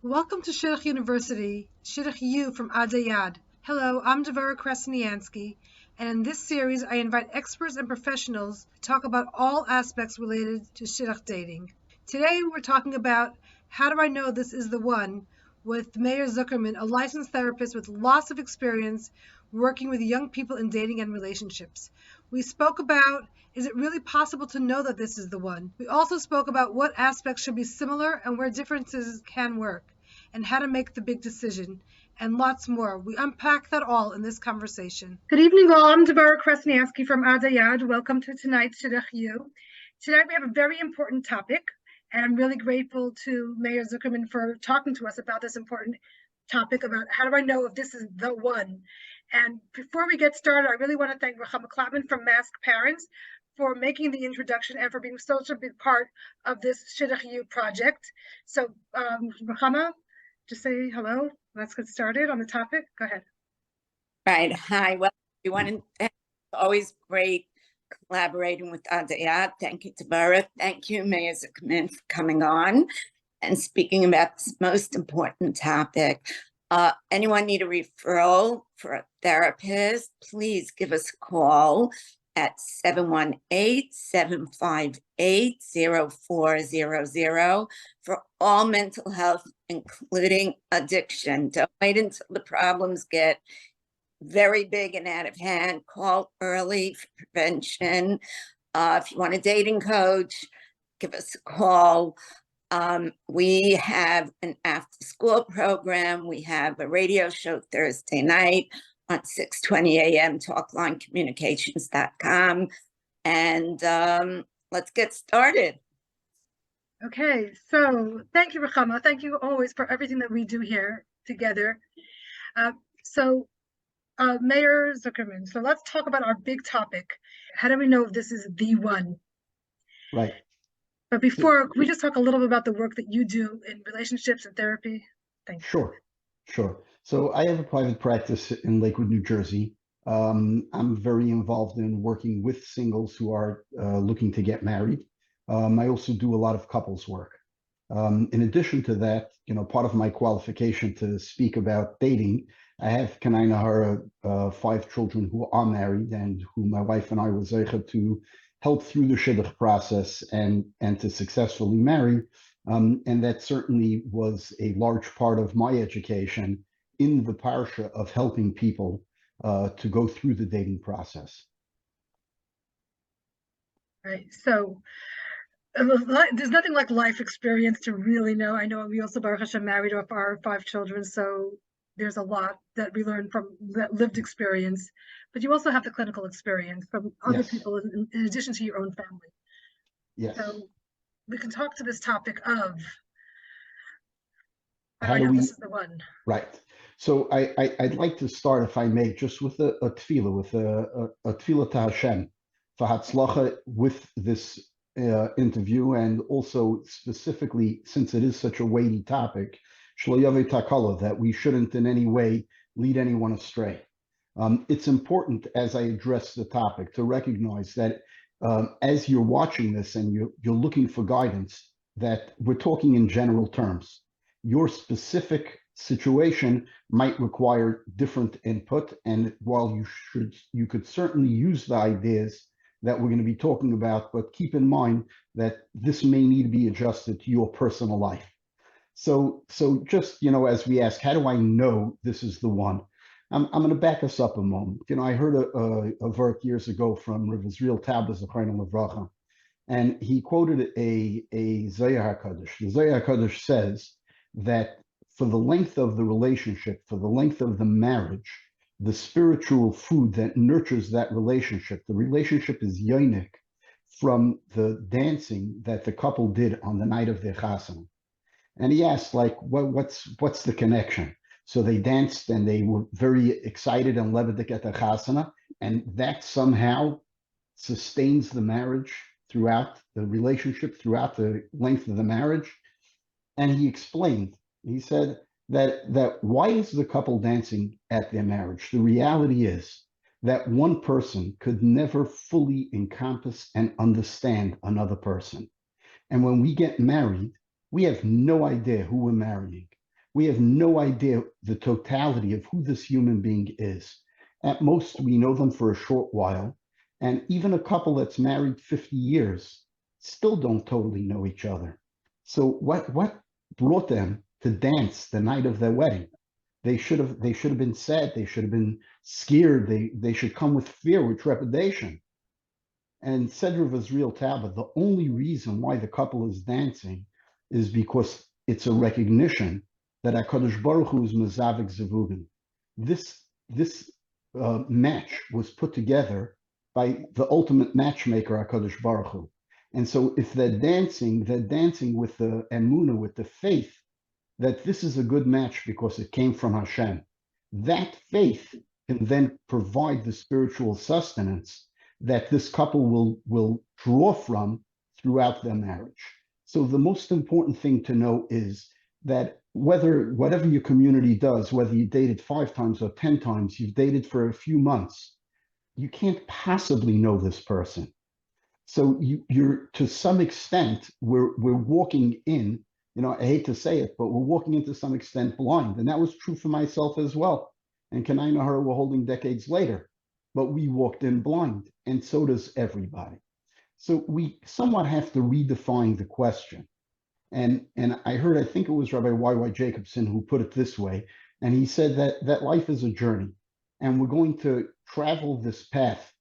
Welcome to Shidduch University, Shidduch U from Adai Ad. Hello, I'm Devora Krasnianski, and in this series I invite experts and professionals to talk about all aspects related to Shidduch dating. Today we're talking about How Do I Know This Is the One with Mayer Zuckerman, a licensed therapist with lots of experience working with young people in dating and relationships. We spoke about, is it really possible to know that this is the one? We also spoke about what aspects should be similar and where differences can work, and how to make the big decision, and lots more. We unpack that all in this conversation. Good evening, all. I'm Devora Krasnianski from Adai Ad. Welcome to tonight's Shidduch U. Tonight we have a very important topic, and I'm really grateful to Mayer Zuckerman for talking to us about this important topic about how do I know if this is the one. And before we get started, I really want to thank Ruchama Klapman from Mask Parents for making the introduction and for being such a big part of this Shidduch U project. So, Ruchama, just say hello. Let's get started on the topic. Go ahead. Right. Hi. Well, everyone, it's always great collaborating with Adai Ad. Thank you, Devora. Thank you, Mayer Zuckerman, for coming on and speaking about this most important topic. Anyone need a referral for a therapist? Please give us a call at 718-758-0400 for all mental health, including addiction. Don't wait until the problems get very big and out of hand. Call early for prevention. If you want a dating coach, give us a call. We have an after-school program. We have a radio show Thursday night on 6:20 a.m. talklinecommunications.com. And let's get started. Okay, so thank you, Ruchama. Thank you always for everything that we do here together. Mayer Zuckerman, so let's talk about our big topic. How do we know if this is the one? Right. But before, can we just talk a little bit about the work that you do in relationships and therapy? Thank you. Sure. So I have a private practice in Lakewood, New Jersey. I'm very involved in working with singles who are looking to get married. I also do a lot of couples work. In addition to that, part of my qualification to speak about dating, I have Kanai Nahara, 5 children who are married and who my wife and I was able to help through the shidduch process and to successfully marry. And that certainly was a large part of my education in the parsha of helping people to go through the dating process. Right. So there's nothing like life experience to really know. I know we also, Baruch Hashem, married off our 5 children, so there's a lot that we learn from that lived experience. But you also have the clinical experience from other people in addition to your own family. Yes. So we can talk to this topic of how do we, this is the one. Right. So I'd like to start, if I may, just with a tefillah, with a tefillah to Hashem for Hatzlacha with this interview, and also specifically, since it is such a weighty topic, that we shouldn't in any way lead anyone astray. It's important, as I address the topic, to recognize that as you're watching this and you're looking for guidance, that we're talking in general terms. Your specific situation might require different input, and while you could certainly use the ideas that we're going to be talking about, but keep in mind that this may need to be adjusted to your personal life. So just, as we ask, how do I know this is the one? I'm going to back us up a moment. I heard a verse years ago from Rav Israel Tabla Zechreinu Levracha, and he quoted a Zohar HaKadosh. The Zohar HaKadosh says that for the length of the relationship, for the length of the marriage, the spiritual food that nurtures that relationship, the relationship is yonik from the dancing that the couple did on the night of their chasana. And he asked, what's the connection? So they danced and they were very excited and levadik at the chasana, and that somehow sustains the marriage throughout the relationship, throughout the length of the marriage. And he explained, he said that why is the couple dancing at their marriage? The reality is that one person could never fully encompass and understand another person. And when we get married, we have no idea who we're marrying. We have no idea the totality of who this human being is. At most, we know them for a short while, and even a couple that's married 50 years still don't totally know each other. So what brought them to dance the night of their wedding? They should have been sad. They should have been scared. They should come with fear, with trepidation. And said Rav Azriel Taba, the only reason why the couple is dancing is because it's a recognition that HaKadosh Baruch Hu is Mezavik Zevugin. This match was put together by the ultimate matchmaker, HaKadosh Baruch Hu. And so if they're dancing with the emunah, with the faith that this is a good match because it came from Hashem. That faith can then provide the spiritual sustenance that this couple will draw from throughout their marriage. So the most important thing to know is that whatever your community does, whether you dated 5 times or 10 times, you've dated for a few months, you can't possibly know this person. So you're to some extent, we're walking in, I hate to say it, but we're walking into some extent blind. And that was true for myself as well. And Kanai Nahara we're holding decades later, but we walked in blind, and so does everybody. So we somewhat have to redefine the question. And I think it was Rabbi Y.Y. Jacobson who put it this way, and he said that life is a journey, and we're going to travel this path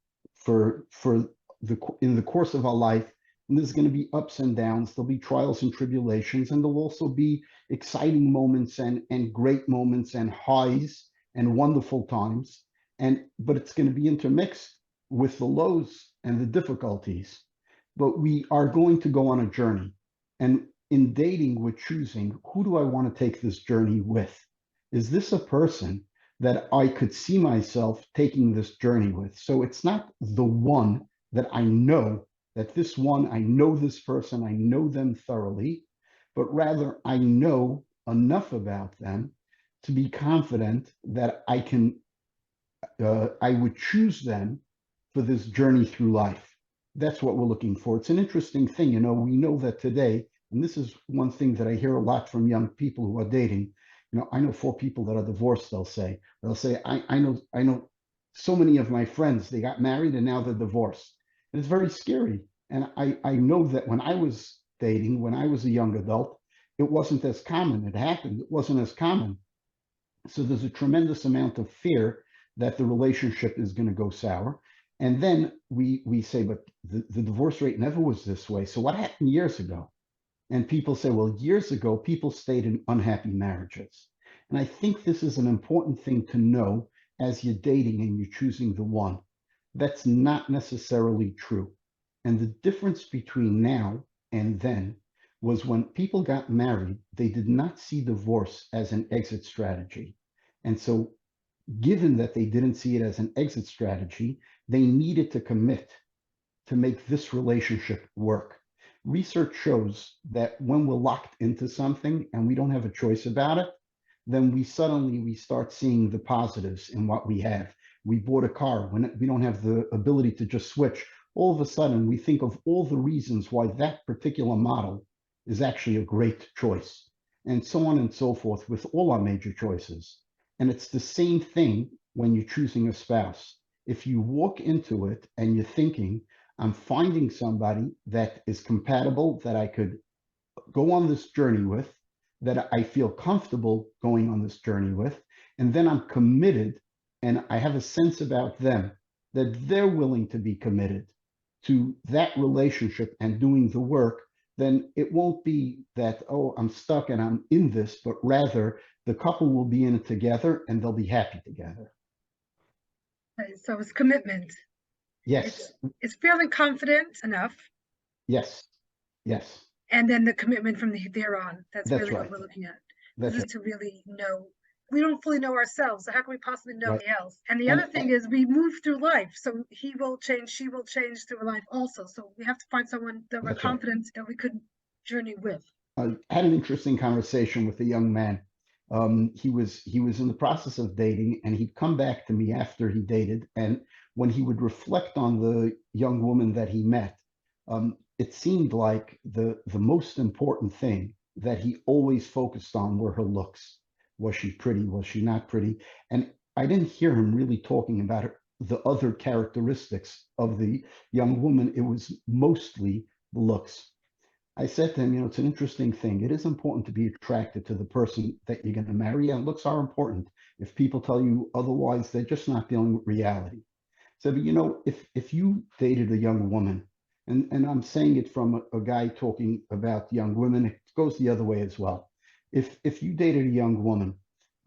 in the course of our life, and there's going to be ups and downs, there'll be trials and tribulations, and there'll also be exciting moments and great moments and highs and wonderful times, but it's going to be intermixed with the lows and the difficulties. But we are going to go on a journey, and in dating, we're choosing, who do I want to take this journey with? Is this a person that I could see myself taking this journey with? So it's not the one that I know, that this one, I know this person, I know them thoroughly, but rather I know enough about them to be confident that I would choose them for this journey through life. That's what we're looking for. It's an interesting thing, we know that today, and this is one thing that I hear a lot from young people who are dating. I know 4 people that are divorced, they'll say, I know so many of my friends, they got married and now they're divorced. And it's very scary. And I know that when I was dating, when I was a young adult, it wasn't as common. It happened, it wasn't as common. So there's a tremendous amount of fear that the relationship is going to go sour. And then we say, but the divorce rate never was this way. So what happened years ago? And people say, well, years ago, people stayed in unhappy marriages. And I think this is an important thing to know as you're dating and you're choosing the one. That's not necessarily true. And the difference between now and then was when people got married, they did not see divorce as an exit strategy. And so given that they didn't see it as an exit strategy, they needed to commit to make this relationship work. Research shows that when we're locked into something and we don't have a choice about it, then we start seeing the positives in what we have. We bought a car when we don't have the ability to just switch. All of a sudden, we think of all the reasons why that particular model is actually a great choice, and so on and so forth with all our major choices. And it's the same thing when you're choosing a spouse. If you walk into it and you're thinking, I'm finding somebody that is compatible, that I could go on this journey with, that I feel comfortable going on this journey with, and then I'm committed and I have a sense about them that they're willing to be committed to that relationship and doing the work, then it won't be that, oh, I'm stuck and I'm in this, but rather the couple will be in it together and they'll be happy together. Okay, so it's commitment. Yes. It's feeling confident enough. Yes. Yes. And then the commitment from there on. That's really right. what we're looking at. That's this right. is to really know. We don't fully know ourselves, so how can we possibly know Right. anything else? And the other thing is we move through life, so he will change, she will change through life also. So we have to find someone that we're confident that we could journey with. I had an interesting conversation with a young man. He was in the process of dating, and he'd come back to me after he dated, and when he would reflect on the young woman that he met, it seemed like the most important thing that he always focused on were her looks. Was she pretty? Was she not pretty? And I didn't hear him really talking about the other characteristics of the young woman. It was mostly the looks. I said to him, it's an interesting thing. It is important to be attracted to the person that you're going to marry, and looks are important. If people tell you otherwise, they're just not dealing with reality. So, but if you dated a young woman, and I'm saying it from a guy talking about young women, it goes the other way as well. If you dated a young woman,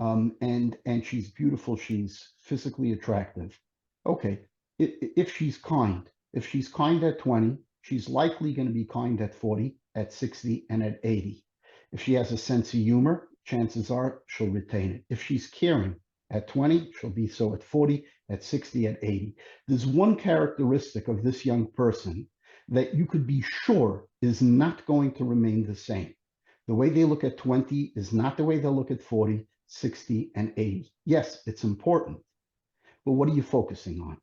and she's beautiful, she's physically attractive, okay. If she's kind at 20, she's likely going to be kind at 40, at 60, and at 80. If she has a sense of humor, chances are she'll retain it. If she's caring at 20, she'll be so at 40, at 60, at 80. There's one characteristic of this young person that you could be sure is not going to remain the same. The way they look at 20 is not the way they'll look at 40, 60, and 80. Yes, it's important, but what are you focusing on?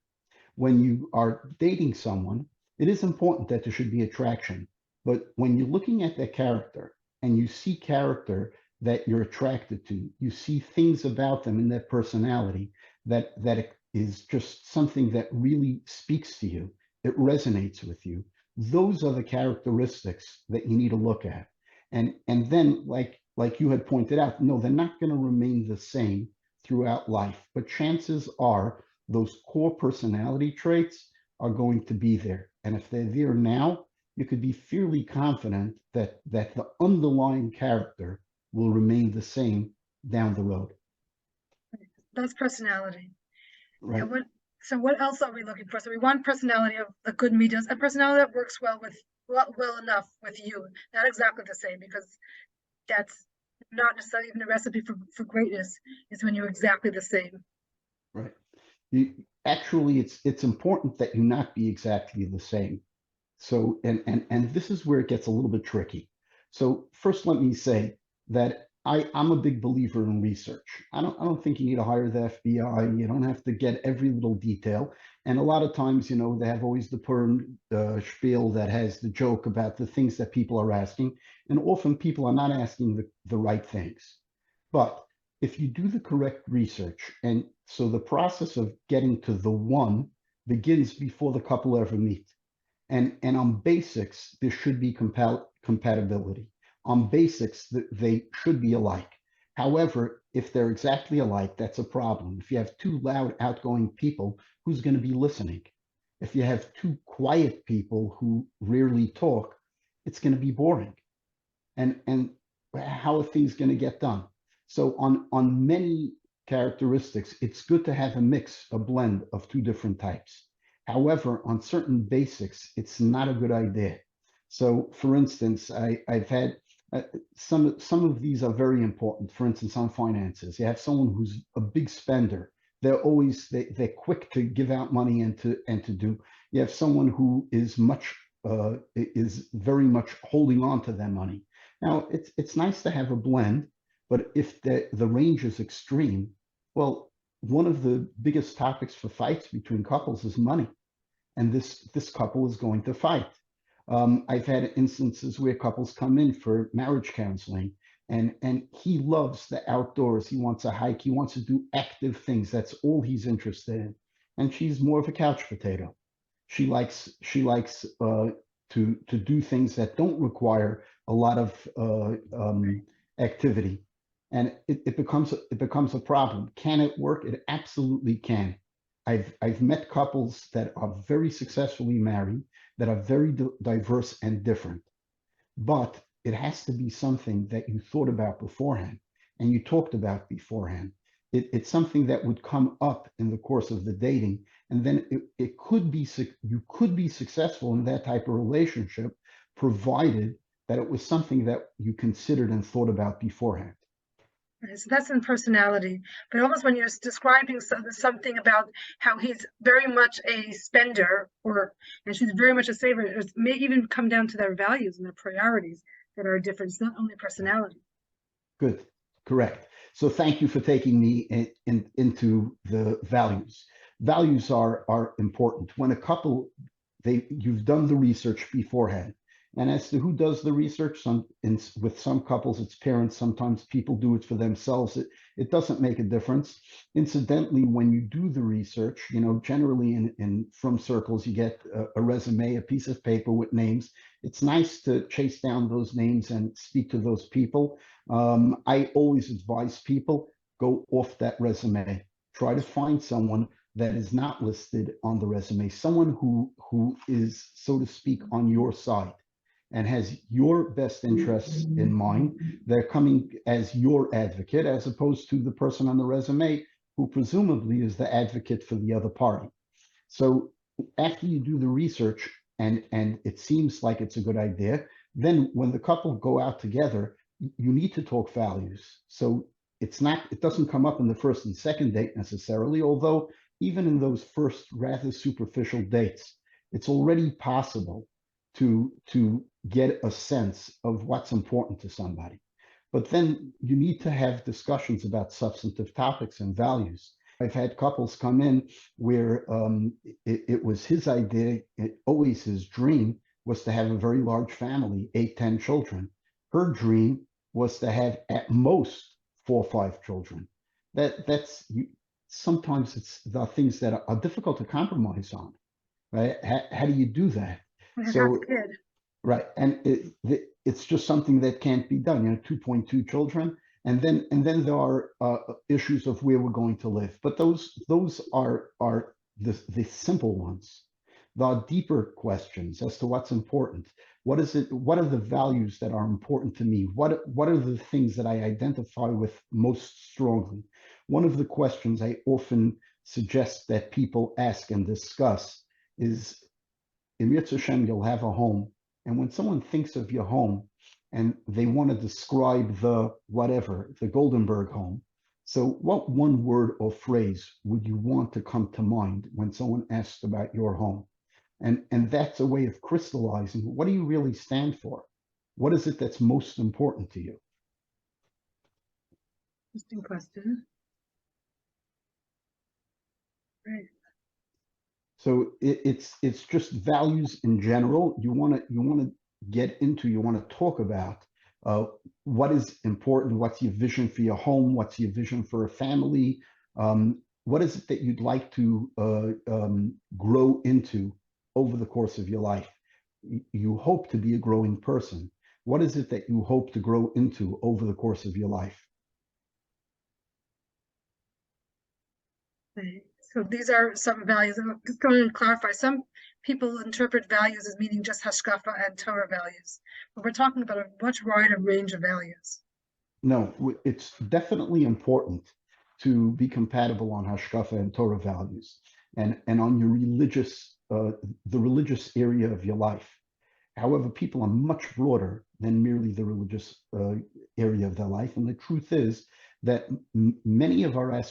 When you are dating someone, it is important that there should be attraction. But when you're looking at their character and you see character that you're attracted to, you see things about them in their personality that is just something that really speaks to you, it resonates with you. Those are the characteristics that you need to look at. And then, like you had pointed out, no, they're not going to remain the same throughout life, but chances are those core personality traits are going to be there. And if they're there now, you could be fairly confident that the underlying character will remain the same down the road. That's personality. Right. So what else are we looking for? So we want personality of a good medium, a personality that works well enough with you. Not exactly the same, because that's not necessarily even a recipe for greatness. Is when you're exactly the same. Right. Actually, it's important that you not be exactly the same. So, and this is where it gets a little bit tricky. So first, let me say that I'm a big believer in research. I don't think you need to hire the FBI. You don't have to get every little detail. And a lot of times, they have always the Purim spiel that has the joke about the things that people are asking. And often people are not asking the right things. But if you do the correct research, and so the process of getting to the one begins before the couple ever meet. And on basics, there should be compatibility. On basics, they should be alike. However, if they're exactly alike, that's a problem. If you have two loud, outgoing people, who's going to be listening? If you have two quiet people who rarely talk, it's going to be boring. And how are things going to get done? So on many characteristics, it's good to have a mix, a blend of two different types. However, on certain basics, it's not a good idea. So, for instance, I've had some of these are very important. For instance, on finances, you have someone who's a big spender. They're quick to give out money and to do. You have someone who is very much holding on to their money. Now, it's nice to have a blend, but if the range is extreme, well, one of the biggest topics for fights between couples is money. And this couple is going to fight. I've had instances where couples come in for marriage counseling, and he loves the outdoors. He wants to hike. He wants to do active things. That's all he's interested in. And she's more of a couch potato. She likes to do things that don't require a lot of activity, and it becomes a problem. Can it work? It absolutely can. I've met couples that are very successfully married, that are very diverse and different, but it has to be something that you thought about beforehand and you talked about beforehand. It's something that would come up in the course of the dating, and then you could be successful in that type of relationship, provided that it was something that you considered and thought about beforehand. So that's in personality, but almost when you're describing something about how he's very much a spender, and she's very much a saver, it may even come down to their values and their priorities that are different. It's not only personality. Good, correct. So thank you for taking me into the values. Values are important. When a couple, you've done the research beforehand. And as to who does the research, with some couples, it's parents. Sometimes people do it for themselves. It doesn't make a difference. Incidentally, when you do the research, generally from circles, you get a resume, a piece of paper with names. It's nice to chase down those names and speak to those people. I always advise people, go off that resume. Try to find someone that is not listed on the resume, someone who is, so to speak, on your side and has your best interests in mind. They're coming as your advocate, as opposed to the person on the resume who presumably is the advocate for the other party. So after you do the research and it seems like it's a good idea, then when the couple go out together, you need to talk values. So it doesn't come up in the first and second date necessarily, although even in those first rather superficial dates, it's already possible to get a sense of what's important to somebody. But then you need to have discussions about substantive topics and values. I've had couples come in where it was his idea, always his dream was to have a very large family, 8, 10 children. Her dream was to have at most 4 or 5 children. Sometimes it's the things that are difficult to compromise on, right? How do you do that? So, right, and it's just something that can't be done. 2.2 children, and then there are issues of where we're going to live. But those are the simple ones. The deeper questions as to what's important. What is it? What are the values that are important to me? What are the things that I identify with most strongly? One of the questions I often suggest that people ask and discuss is, in Yirtzeh Hashem, you'll have a home. And when someone thinks of your home and they want to describe the Goldenberg home, so what one word or phrase would you want to come to mind when someone asks about your home? And that's a way of crystallizing, what do you really stand for? What is it that's most important to you? Interesting question. Right. So it's just values in general. You want to get into, you want to talk about what is important, what's your vision for your home, what's your vision for a family, what is it that you'd like to grow into over the course of your life. You hope to be a growing person. What is it that you hope to grow into over the course of your life? Right. So these are some values. I'm just going to clarify. Some people interpret values as meaning just hashkafa and Torah values, but we're talking about a much wider range of values. No, it's definitely important to be compatible on hashkafa and Torah values, and on your religious, the religious area of your life. However, people are much broader than merely the religious area of their life, and the truth is that many of our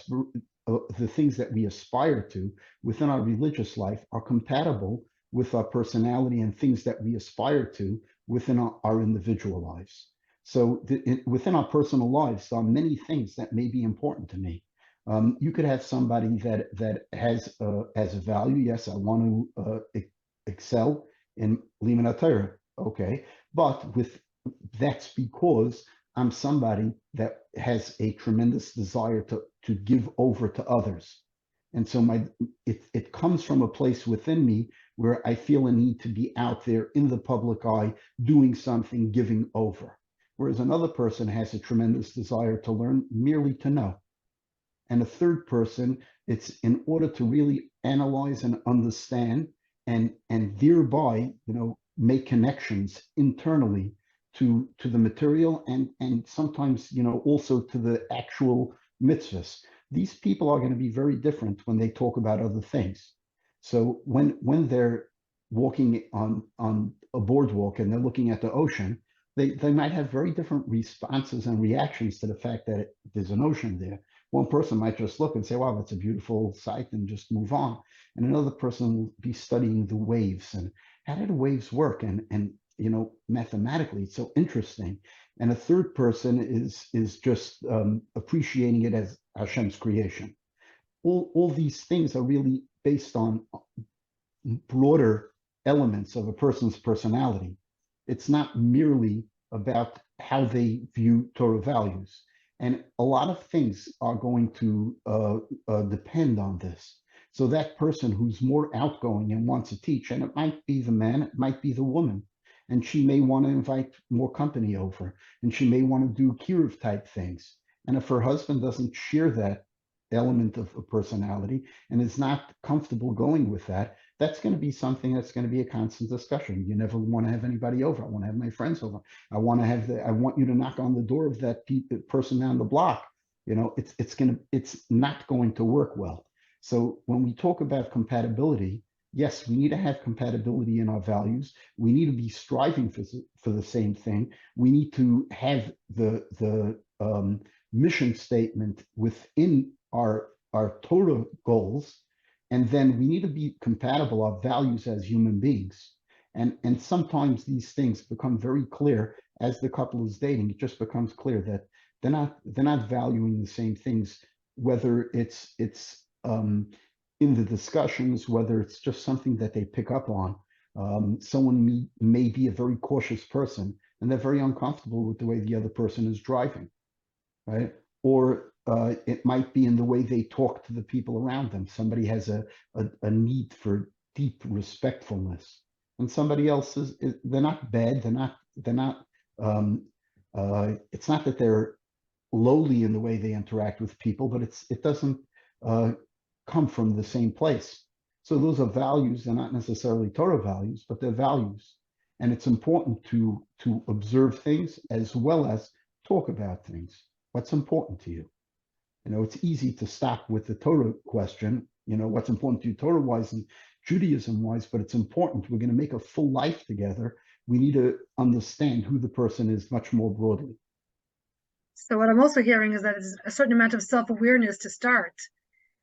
the things that we aspire to within our religious life are compatible with our personality and things that we aspire to within our individual lives. So within our personal lives, there are many things that may be important to me. You could have somebody that has as a value, yes, I want to excel in Limud Torah, okay, but that's because I'm somebody that has a tremendous desire to give over to others. And so it comes from a place within me where I feel a need to be out there in the public eye, doing something, giving over. Whereas another person has a tremendous desire to learn, merely to know. And a third person, it's in order to really analyze and understand and thereby, make connections internally to the material and sometimes, also to the actual mitzvahs. These people are going to be very different when they talk about other things. So when they're walking on a boardwalk and they're looking at the ocean, they might have very different responses and reactions to the fact that there's an ocean there. One person might just look and say, wow, that's a beautiful sight, and just move on. And another person will be studying the waves and how do the waves work? And mathematically, it's so interesting. And a third person is just appreciating it as Hashem's creation. All these things are really based on broader elements of a person's personality. It's not merely about how they view Torah values. And a lot of things are going to depend on this. So that person who's more outgoing and wants to teach, and it might be the man, it might be the woman, and she may want to invite more company over, and she may want to do kiruv type things. And if her husband doesn't share that element of a personality and is not comfortable going with that, that's going to be something that's going to be a constant discussion. You never want to have anybody over. I want to have my friends over. I want you to knock on the door of that person down the block. It's not going to work well. So when we talk about compatibility, yes, we need to have compatibility in our values. We need to be striving for the same thing. We need to have the mission statement within our Torah goals, and then we need to be compatible, our values as human beings. And sometimes these things become very clear as the couple is dating. It just becomes clear that they're not valuing the same things, whether it's in the discussions, whether it's just something that they pick up on. Someone may be a very cautious person, and they're very uncomfortable with the way the other person is driving, right? Or it might be in the way they talk to the people around them. Somebody has a need for deep respectfulness, and somebody else they're not bad. They're not. It's not that they're lowly in the way they interact with people, but it doesn't come from the same place. So those are values. They're not necessarily Torah values, but they're values, and it's important to observe things as well as talk about things. What's important to you? It's easy to stop with the Torah question, what's important to you Torah-wise and Judaism-wise, but it's important. We're going to make a full life together. We need to understand who the person is much more broadly. So what I'm also hearing is that it's a certain amount of self-awareness to start.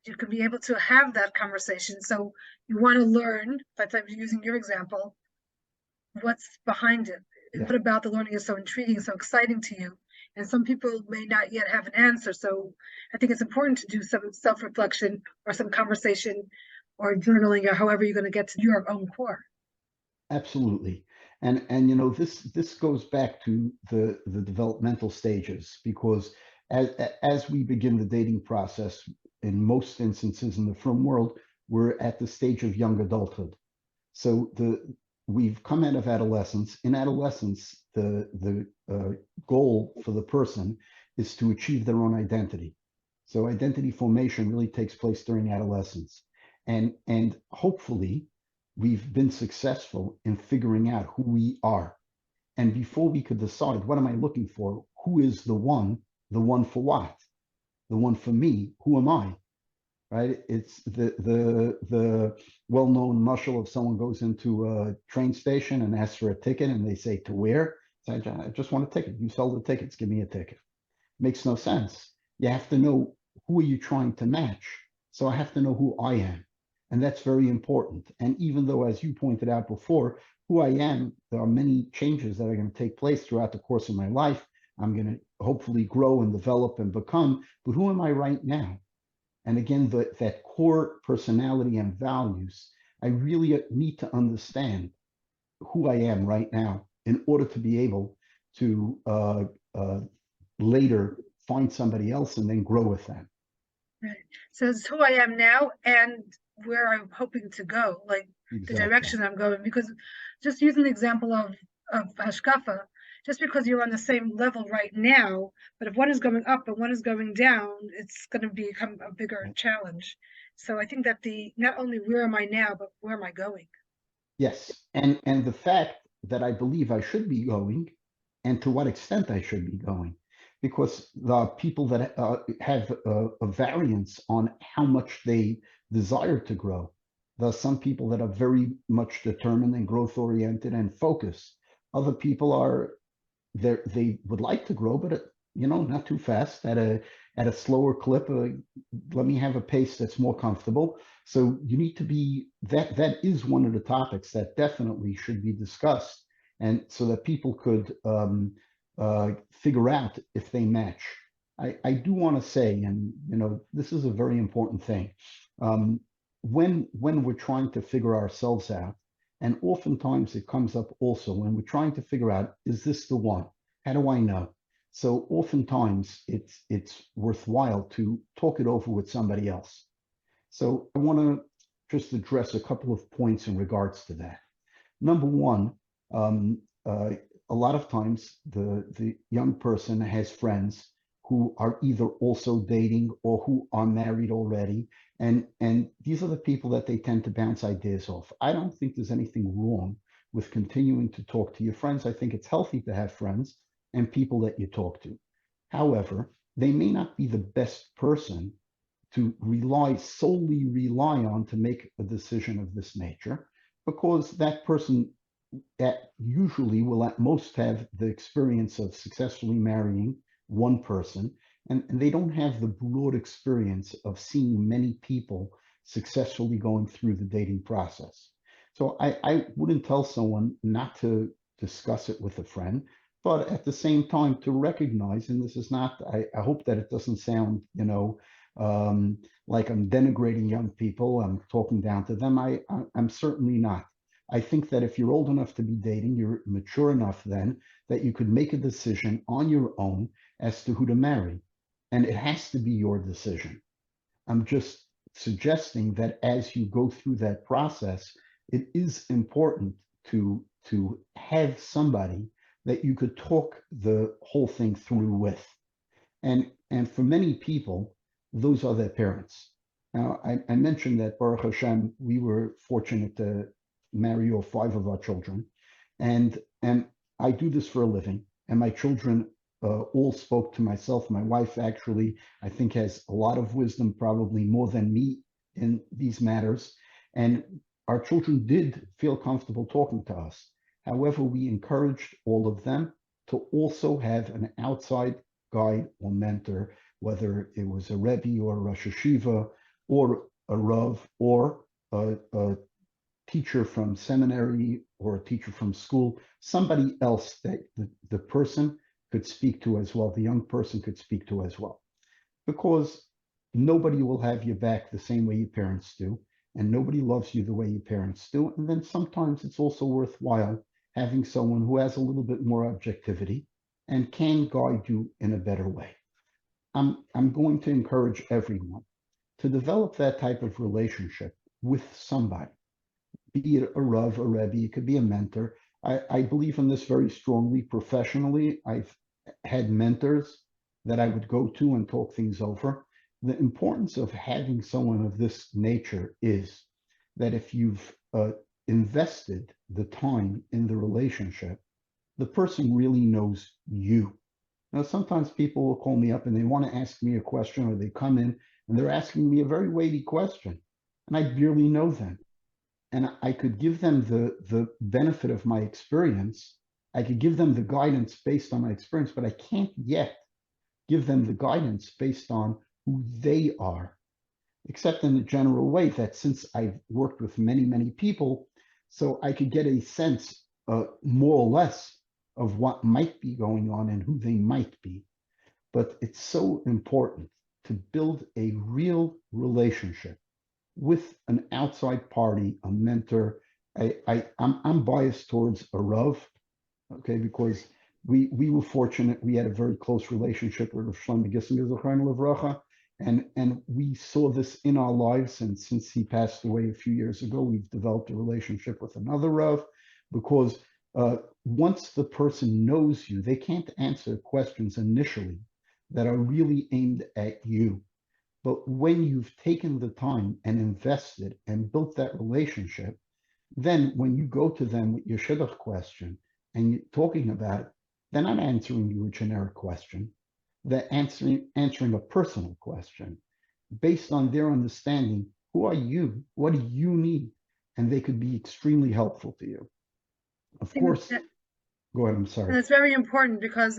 You could be able to have that conversation. So you want to learn, but I'm using your example, what's behind it. Yeah. What about the learning is so intriguing, so exciting to you? And some people may not yet have an answer. So I think it's important to do some self-reflection or some conversation or journaling or however you're going to get to your own core. Absolutely. And this goes back to the developmental stages, because as we begin the dating process, in most instances in the frum world, we're at the stage of young adulthood. So we've come out of adolescence. In adolescence, the goal for the person is to achieve their own identity. So identity formation really takes place during adolescence. And hopefully we've been successful in figuring out who we are. And before we could decide, what am I looking for? Who is the one for what? The one for me, who am I? Right? It's the well-known mashal of someone goes into a train station and asks for a ticket, and they say, to where? I just want a ticket. You sell the tickets, give me a ticket. Makes no sense. You have to know, who are you trying to match? So I have to know who I am. And that's very important. And even though, as you pointed out before, who I am, there are many changes that are going to take place throughout the course of my life. I'm going to hopefully grow and develop and become, but who am I right now? And again, that core personality and values, I really need to understand who I am right now in order to be able to later find somebody else and then grow with them. Right. So it's who I am now and where I'm hoping to go, like Exactly. the direction I'm going. Because just using the example of hashkafa, just because you're on the same level right now, but if one is going up and one is going down, it's going to become a bigger challenge. So I think that not only where am I now, but where am I going? Yes, and the fact that I believe I should be going, and to what extent I should be going, because the people that have a variance on how much they desire to grow. There are some people that are very much determined and growth oriented and focused. Other people they would like to grow, but not too fast, at a slower clip. Let me have a pace that's more comfortable. So you need to be that is one of the topics that definitely should be discussed, and so that people could figure out if they match. I do want to say, and this is a very important thing. When we're trying to figure ourselves out, And oftentimes it comes up also when we're trying to figure out, is this the one? How do I know? So oftentimes it's worthwhile to talk it over with somebody else. So I want to just address a couple of points in regards to that. Number one, a lot of times the young person has friends who are either also dating or who are married already. And these are the people that they tend to bounce ideas off. I don't think there's anything wrong with continuing to talk to your friends. I think it's healthy to have friends and people that you talk to. However, they may not be the best person to solely rely on to make a decision of this nature, because that person that usually will at most have the experience of successfully marrying one person, and they don't have the broad experience of seeing many people successfully going through the dating process. So I wouldn't tell someone not to discuss it with a friend, but at the same time to recognize, and this is not, I hope that it doesn't sound, like I'm denigrating young people, I'm talking down to them. I'm certainly not. I think that if you're old enough to be dating, you're mature enough then that you could make a decision on your own as to who to marry. And it has to be your decision. I'm just suggesting that as you go through that process, it is important to have somebody that you could talk the whole thing through with. And for many people, those are their parents. Now, I mentioned that Baruch Hashem, we were fortunate to marry all 5 of our children. And I do this for a living. And my children all spoke to myself. My wife actually, I think, has a lot of wisdom, probably more than me in these matters. And our children did feel comfortable talking to us. However, we encouraged all of them to also have an outside guide or mentor, whether it was a Rebbe or a Rosh Hashiva or a Rav or a teacher from seminary or a teacher from school, somebody else that the person could speak to as well, the young person could speak to as well. Because nobody will have your back the same way your parents do, and nobody loves you the way your parents do. And then sometimes it's also worthwhile having someone who has a little bit more objectivity and can guide you in a better way. I'm going to encourage everyone to develop that type of relationship with somebody, be it a Rav, a Rebbe, it could be a mentor. I believe in this very strongly professionally. I've had mentors that I would go to and talk things over. The importance of having someone of this nature is that if you've invested the time in the relationship, the person really knows you. Now, sometimes people will call me up and they want to ask me a question, or they come in and they're asking me a very weighty question, and I barely know them. And I could give them the benefit of my experience. I could give them the guidance based on my experience, but I can't yet give them the guidance based on who they are, except in a general way that since I've worked with many, many people, so I could get a sense, more or less, of what might be going on and who they might be. But it's so important to build a real relationship with an outside party, a mentor. I'm biased towards a Rav, okay, because we were fortunate. We had a very close relationship with Rav Shlomo Gissinger, Zechron Levracha, and we saw this in our lives. And since he passed away a few years ago, we've developed a relationship with another Rav, because once the person knows you, they can't answer questions initially that are really aimed at you. But when you've taken the time and invested and built that relationship, then when you go to them with your shidduch question and you're talking about it, they're not answering you a generic question. They're answering a personal question based on their understanding. Who are you? What do you need? And they could be extremely helpful to you. Of course, go ahead, I'm sorry. And it's very important because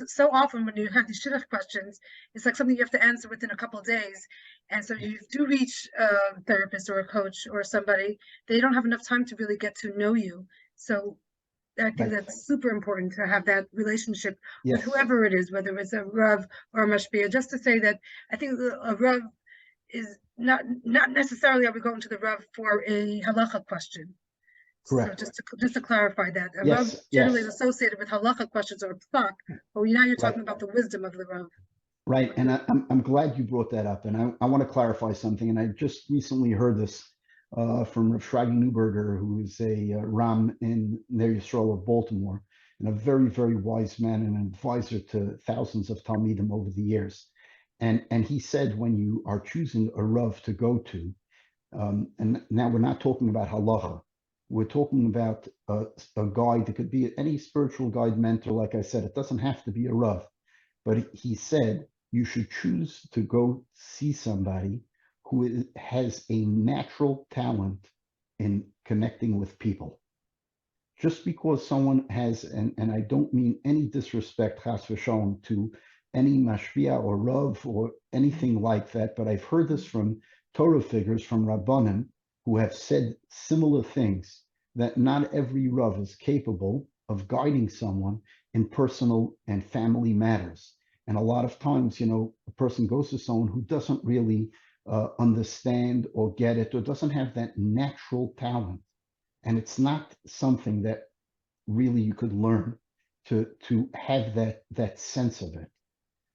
so often when you have these shidduch questions, it's like something you have to answer within a couple of days. And so you do reach a therapist or a coach or somebody, they don't have enough time to really get to know you. So I think that's super important to have that relationship with whoever it is, whether it's a Rav or a Mashpia. Just to say that I think a Rav is not necessarily are we going to the Rav for a halacha question. Correct. So just to clarify that, a Yes, Rav generally yes. is associated with halacha questions or psak, but now you're talking Right. about the wisdom of the Rav. Right, and I'm glad you brought that up, and I want to clarify something. And I just recently heard this from Rav Shragi Neuberger, who is a Ram in Ner Yisrael of Baltimore, and a very, very wise man and an advisor to thousands of Talmidim over the years. And he said, when you are choosing a Rav to go to, and now we're not talking about halacha, we're talking about a guide that could be any spiritual guide, mentor. Like I said, it doesn't have to be a Rav, but he said you should choose to go see somebody who has a natural talent in connecting with people. Just because someone has, and I don't mean any disrespect, chas v'shalom, to any mashpia or rav or anything like that, but I've heard this from Torah figures, from Rabbanim, who have said similar things, that not every rav is capable of guiding someone in personal and family matters. And a lot of times, a person goes to someone who doesn't really understand or get it, or doesn't have that natural talent. And it's not something that really you could learn to have that sense of it.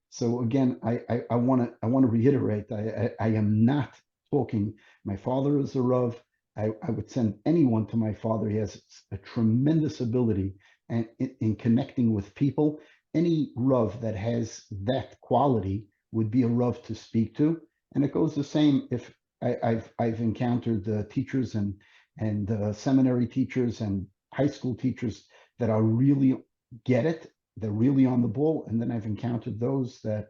So again, I want to reiterate, I am not talking, my father is a Rav. I would send anyone to my father. He has a tremendous ability and in connecting with people. Any Rav that has that quality would be a Rav to speak to. And it goes the same if I've encountered teachers and seminary teachers and high school teachers that are really get it. They're really on the ball. And then I've encountered those that,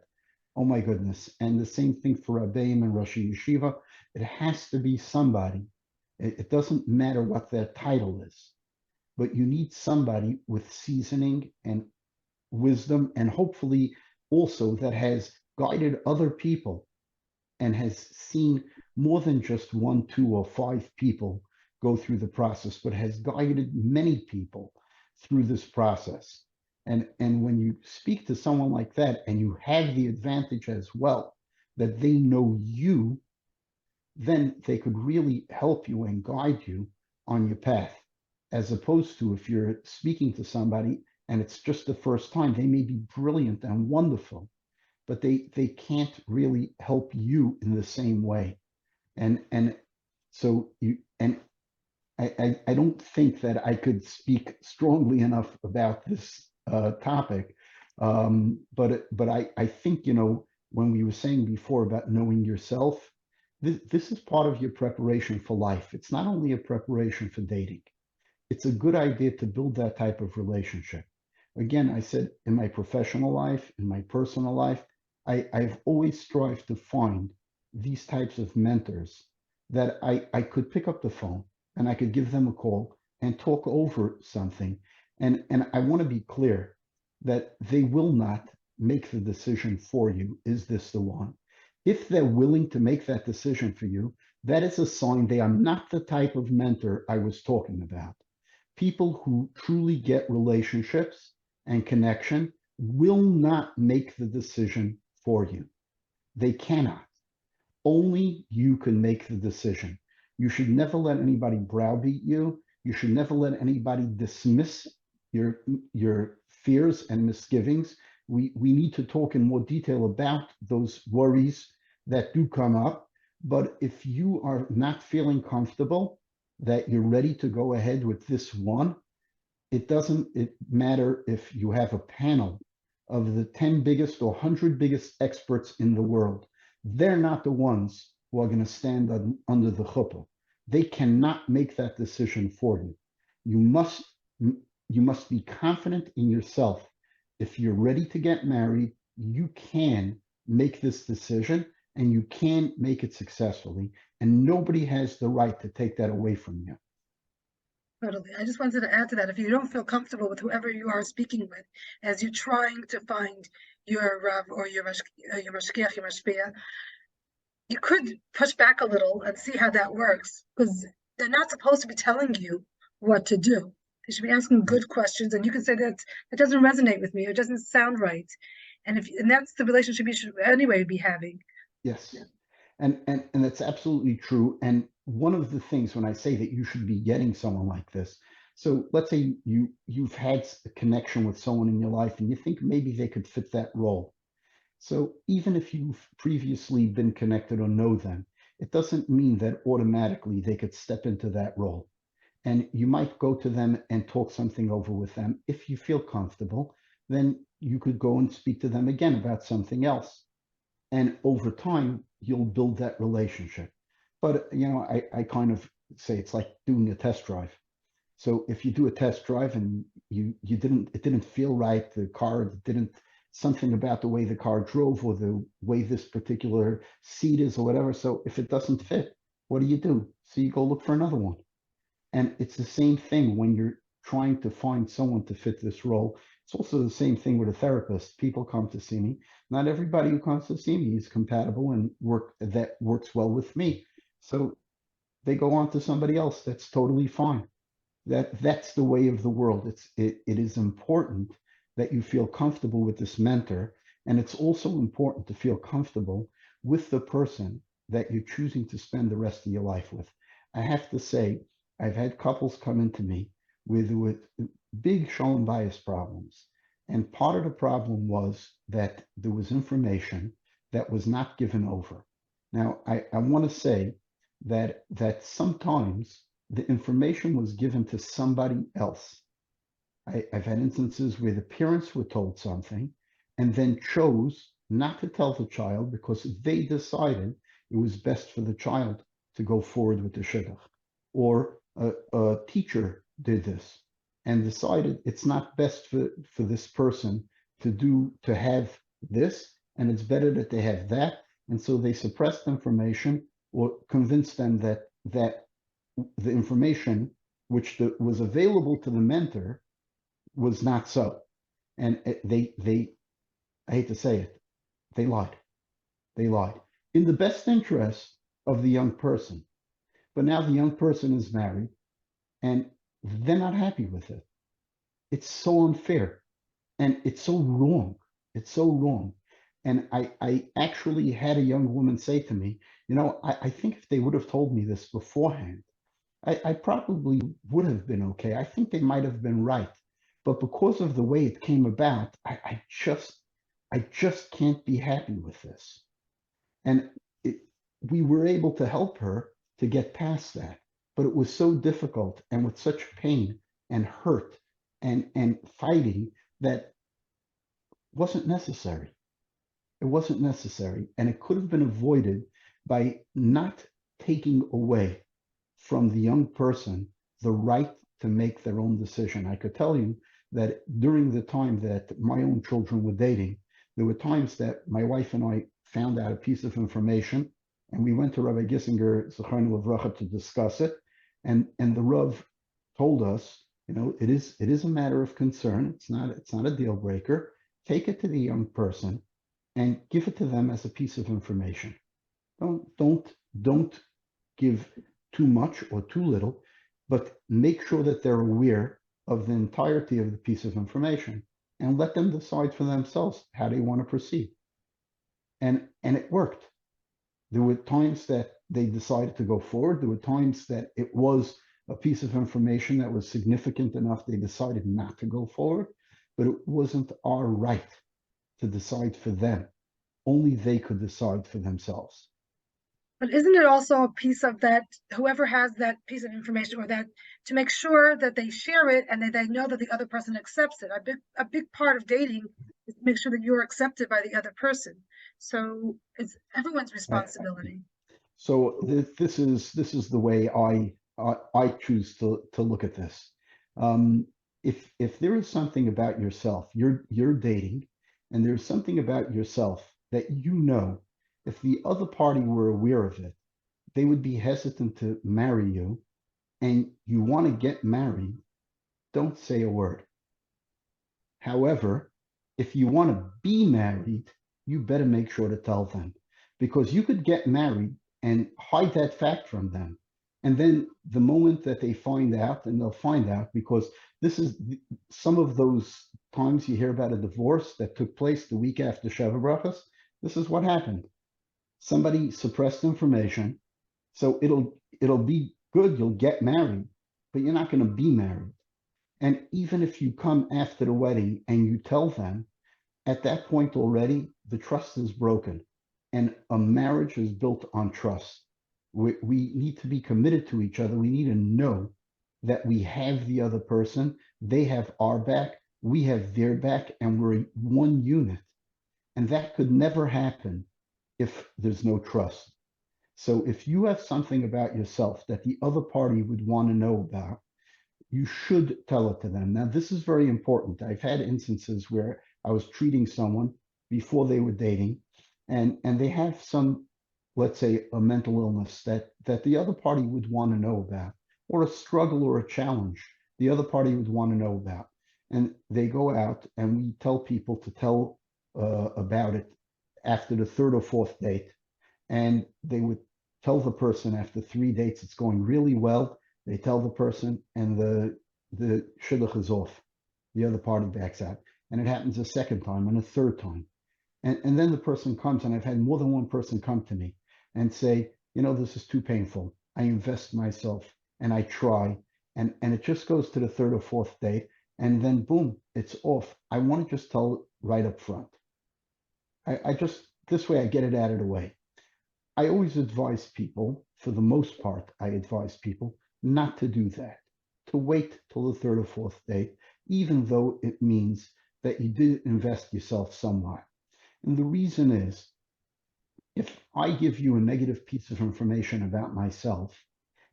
oh my goodness. And the same thing for Rabbeim and Rosh Yeshiva. It has to be somebody. It doesn't matter what their title is, but you need somebody with seasoning and wisdom, and hopefully also that has guided other people and has seen more than just 1, 2, or 5 people go through the process, but has guided many people through this process. And when you speak to someone like that, and you have the advantage as well that they know you, then they could really help you and guide you on your path, as opposed to if you're speaking to somebody and it's just the first time. They may be brilliant and wonderful, but they can't really help you in the same way. And so I don't think that I could speak strongly enough about this topic, but I think, when we were saying before about knowing yourself, this is part of your preparation for life. It's not only a preparation for dating. It's a good idea to build that type of relationship. Again, I said, in my professional life, in my personal life, I've always strived to find these types of mentors that I could pick up the phone and I could give them a call and talk over something. And I want to be clear that they will not make the decision for you. Is this the one? If they're willing to make that decision for you, that is a sign they are not the type of mentor I was talking about. People who truly get relationships and connection will not make the decision for you. They cannot. Only you can make the decision. You should never let anybody browbeat you. You should never let anybody dismiss your fears and misgivings. We need to talk in more detail about those worries that do come up. But if you are not feeling comfortable that you're ready to go ahead with this one, it doesn't matter if you have a panel of the 10 biggest or 100 biggest experts in the world. They're not the ones who are going to stand under the chuppah. They cannot make that decision for you. You must be confident in yourself. If you're ready to get married, you can make this decision and you can make it successfully. And nobody has the right to take that away from you. Totally. I just wanted to add to that. If you don't feel comfortable with whoever you are speaking with, as you're trying to find your Rav or your Mashkiach, your Mashpia, you could push back a little and see how that works, because they're not supposed to be telling you what to do. They should be asking good questions, and you can say that it doesn't resonate with me, or it doesn't sound right. And that's the relationship you should anyway be having. Yes. And that's absolutely true. And one of the things when I say that you should be getting someone like this, so let's say you've had a connection with someone in your life and you think maybe they could fit that role. So even if you've previously been connected or know them, it doesn't mean that automatically they could step into that role. And you might go to them and talk something over with them. If you feel comfortable, then you could go and speak to them again about something else. And over time, you'll build that relationship. But I kind of say it's like doing a test drive. So if you do a test drive and it didn't feel right, the car didn't, something about the way the car drove or the way this particular seat is or whatever. So if it doesn't fit, what do? So you go look for another one. And it's the same thing when you're trying to find someone to fit this role. It's also the same thing with a therapist. People come to see me. Not everybody who comes to see me is compatible and works well with me. So they go on to somebody else. That's totally fine. That's the way of the world. It is important that you feel comfortable with this mentor, and it's also important to feel comfortable with the person that you're choosing to spend the rest of your life with. I have to say, I've had couples come into me with big shalom bias problems, and part of the problem was that there was information that was not given over. Now, I want to say that sometimes the information was given to somebody else. I've had instances where the parents were told something and then chose not to tell the child because they decided it was best for the child to go forward with the shidduch. Or a teacher did this and decided it's not best for this person to have this, and it's better that they have that. And so they suppressed information or convinced them that the information which was available to the mentor was not so. And I hate to say it, they lied. They lied in the best interest of the young person. But now the young person is married and they're not happy with it. It's so unfair and it's so wrong. It's so wrong. And I actually had a young woman say to me, I think if they would have told me this beforehand, I probably would have been okay. I think they might have been right. But because of the way it came about, I just can't be happy with this. And we were able to help her to get past that. But it was so difficult and with such pain and hurt and fighting that wasn't necessary. It wasn't necessary. And it could have been avoided by not taking away from the young person the right to make their own decision. I could tell you that during the time that my own children were dating, there were times that my wife and I found out a piece of information and we went to Rabbi Gissinger, Zechariah Levracha, to discuss it. And the Rav told us, it is a matter of concern. It's not a deal breaker. Take it to the young person and give it to them as a piece of information. Don't give too much or too little, but make sure that they're aware of the entirety of the piece of information and let them decide for themselves how they want to proceed. And it worked. There were times that they decided to go forward. There were times that it was a piece of information that was significant enough they decided not to go forward, but it wasn't our right to decide for them. Only they could decide for themselves. But isn't it also a piece of that, whoever has that piece of information or that, to make sure that they share it and that they know that the other person accepts it? A big part of dating is to make sure that you're accepted by the other person. So it's everyone's responsibility. So this is the way I choose to look at this. If there is something about yourself, you're dating, and there's something about yourself that if the other party were aware of it, they would be hesitant to marry you, and you want to get married, don't say a word. However, if you want to be married, you better make sure to tell them, because you could get married and hide that fact from them. And then the moment that they find out, and they'll find out, because this is some of those times you hear about a divorce that took place the week after Sheva Brachos. This is what happened. somebody suppressed information. So it'll be good. You'll get married, but you're not going to be married. And even if you come after the wedding and you tell them, at that point already, the trust is broken. And a marriage is built on trust. We need to be committed to each other. We need to know that we have the other person. They have our back. We have their back, and we're one unit. And that could never happen if there's no trust. So if you have something about yourself that the other party would want to know about, you should tell it to them. Now, this is very important. I've had instances where I was treating someone before they were dating, and they have some, let's say, a mental illness that the other party would want to know about, or a struggle or a challenge the other party would want to know about. And they go out, and we tell people to tell about it after the third or fourth date. And they would tell the person after 3 dates it's going really well. They tell the person, and the shidduch is off. The other party backs out. And it happens a second time and a third time. And then the person comes, and I've had more than one person come to me and say, this is too painful. I invest myself and I try. And it just goes to the third or fourth date. And then boom, it's off. I want to just tell it right up front. This way I get it out of the way. I always advise people, for the most part, I advise people not to do that, to wait till the third or fourth date, even though it means that you did invest yourself somewhat. And the reason is, if I give you a negative piece of information about myself,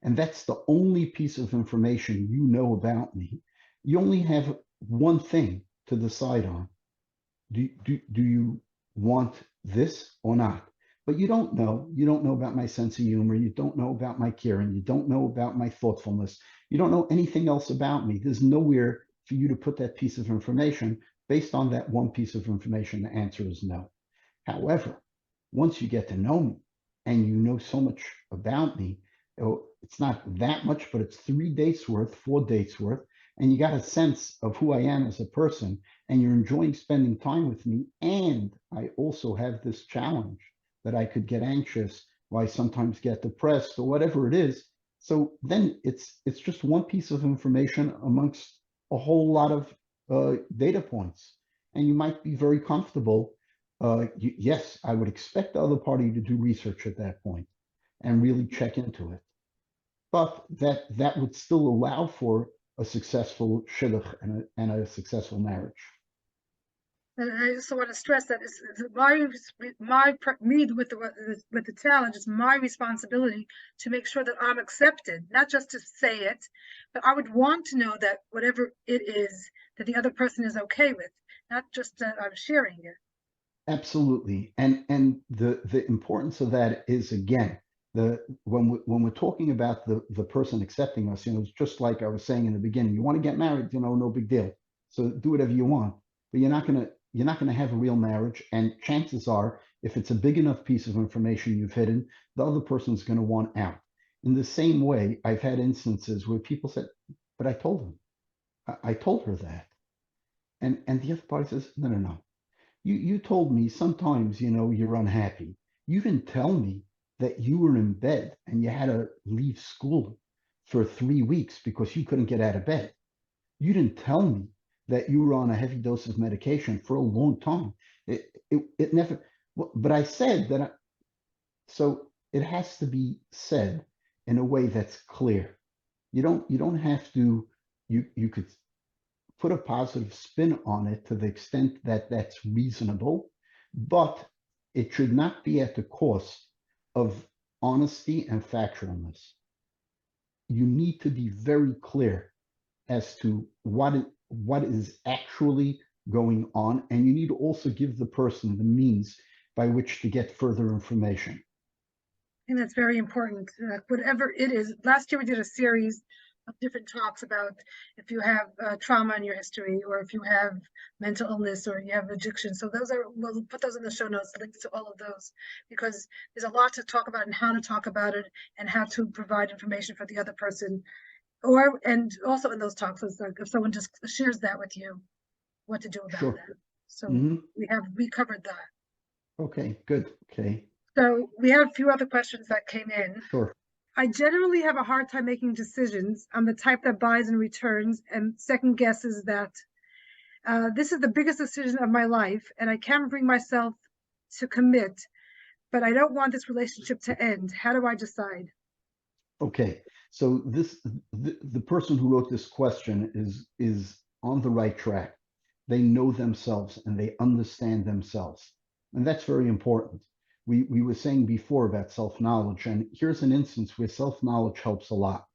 and that's the only piece of information you know about me, you only have one thing to decide on. Do you want this or not? But you don't know. You don't know about my sense of humor. You don't know about my caring. You don't know about my thoughtfulness. You don't know anything else about me. There's nowhere for you to put that piece of information. Based on that one piece of information, the answer is no. However, once you get to know me and you know so much about me, it's not that much, but it's 3 dates worth, 4 dates worth, and you got a sense of who I am as a person, and you're enjoying spending time with me. And I also have this challenge that I could get anxious, or I sometimes get depressed, or whatever it is. So then it's just one piece of information amongst a whole lot of data points, and you might be very comfortable. Yes, I would expect the other party to do research at that point and really check into it, but that would still allow for a successful shidduch and a successful marriage. And I just want to stress that it's me with the challenge. It's my responsibility to make sure that I'm accepted, not just to say it, but I would want to know that whatever it is that the other person is okay with, not just that I'm sharing it. Absolutely, and the importance of that is, again, when we're talking about the person accepting us, it's just like I was saying in the beginning. You want to get married, no big deal. So do whatever you want, but you're not gonna have a real marriage. And chances are, if it's a big enough piece of information you've hidden, the other person's going to want out. In the same way, I've had instances where people said, "But I told him, I told her that," and the other party says, "No. You told me sometimes, you're unhappy. You didn't tell me that you were in bed and you had to leave school for 3 weeks because you couldn't get out of bed. You didn't tell me that you were on a heavy dose of medication for a long time. It never, but I said that." So it has to be said in a way that's clear. You don't have to, you could put a positive spin on it to the extent that that's reasonable, but it should not be at the cost of honesty and factualness. You need to be very clear as to what is actually going on, and you need to also give the person the means by which to get further information. I think that's very important. Whatever it is, last year we did a series of different talks about if you have trauma in your history, or if you have mental illness, or you have addiction. So we'll put those in the show notes, links to all of those, because there's a lot to talk about and how to talk about it and how to provide information for the other person. And also in those talks, it's like if someone just shares that with you, what to do about Sure. that. So Mhm. we covered that. Okay, good. Okay. So we had a few other questions that came in. Sure. I generally have a hard time making decisions. I'm the type that buys and returns and second guesses that this is the biggest decision of my life, and I can't bring myself to commit, but I don't want this relationship to end. How do I decide? Okay. So the person who wrote this question is on the right track. They know themselves and they understand themselves. And that's very important. We were saying before about self-knowledge, and here's an instance where self-knowledge helps a lot.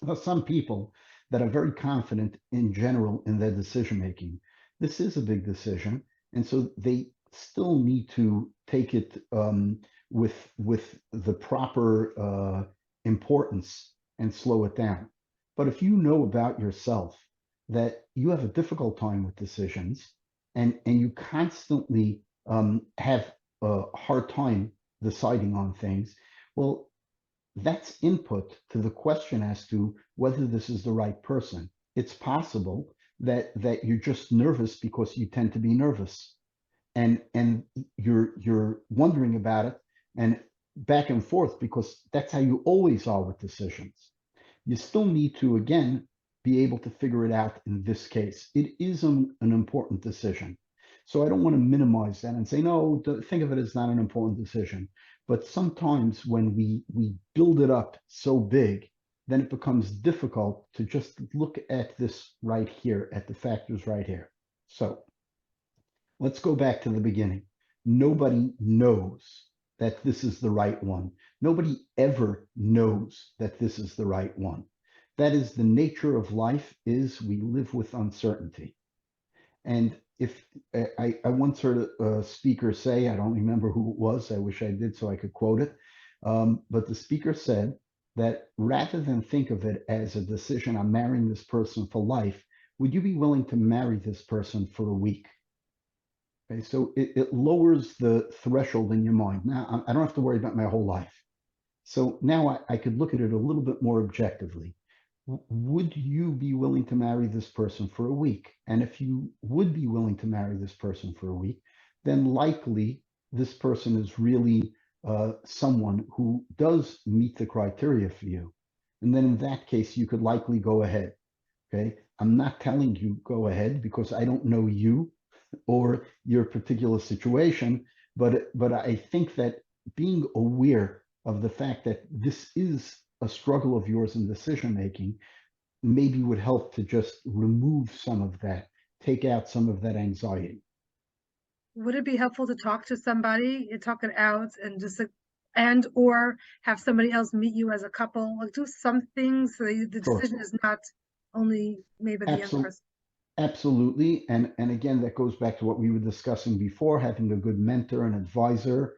There are some people that are very confident in general in their decision making. This is a big decision, and so they still need to take it with the proper importance and slow it down. But if you know about yourself that you have a difficult time with decisions, and you constantly have a hard time deciding on things, well, that's input to the question as to whether this is the right person. It's possible that you're just nervous because you tend to be nervous, and you're wondering about it and back and forth because that's how you always are with decisions. You still need to again be able to figure it out in this case. It is an important decision. So I don't want to minimize that and say, no, think of it as not an important decision. But sometimes when we build it up so big, then it becomes difficult to just look at this right here, at the factors right here. So let's go back to the beginning. Nobody knows that this is the right one. Nobody ever knows that this is the right one. That is the nature of life, is we live with uncertainty. And if I once heard a speaker say, I don't remember who it was, I wish I did so I could quote it, but the speaker said that rather than think of it as a decision, I'm marrying this person for life, would you be willing to marry this person for a week? Okay, so it lowers the threshold in your mind. Now, I don't have to worry about my whole life. So now I could look at it a little bit more objectively. Would you be willing to marry this person for a week? And if you would be willing to marry this person for a week, then likely this person is really someone who does meet the criteria for you. And then in that case, you could likely go ahead. Okay. I'm not telling you go ahead because I don't know you or your particular situation, but I think that being aware of the fact that this is a struggle of yours in decision making maybe would help to just remove some of that, take out some of that anxiety. Would it be helpful to talk to somebody and talk it out and just and or have somebody else meet you as a couple? Like do something so the Sure. decision is not only made by the young Absolutely. person. Absolutely. And again, that goes back to what we were discussing before, having a good mentor and advisor.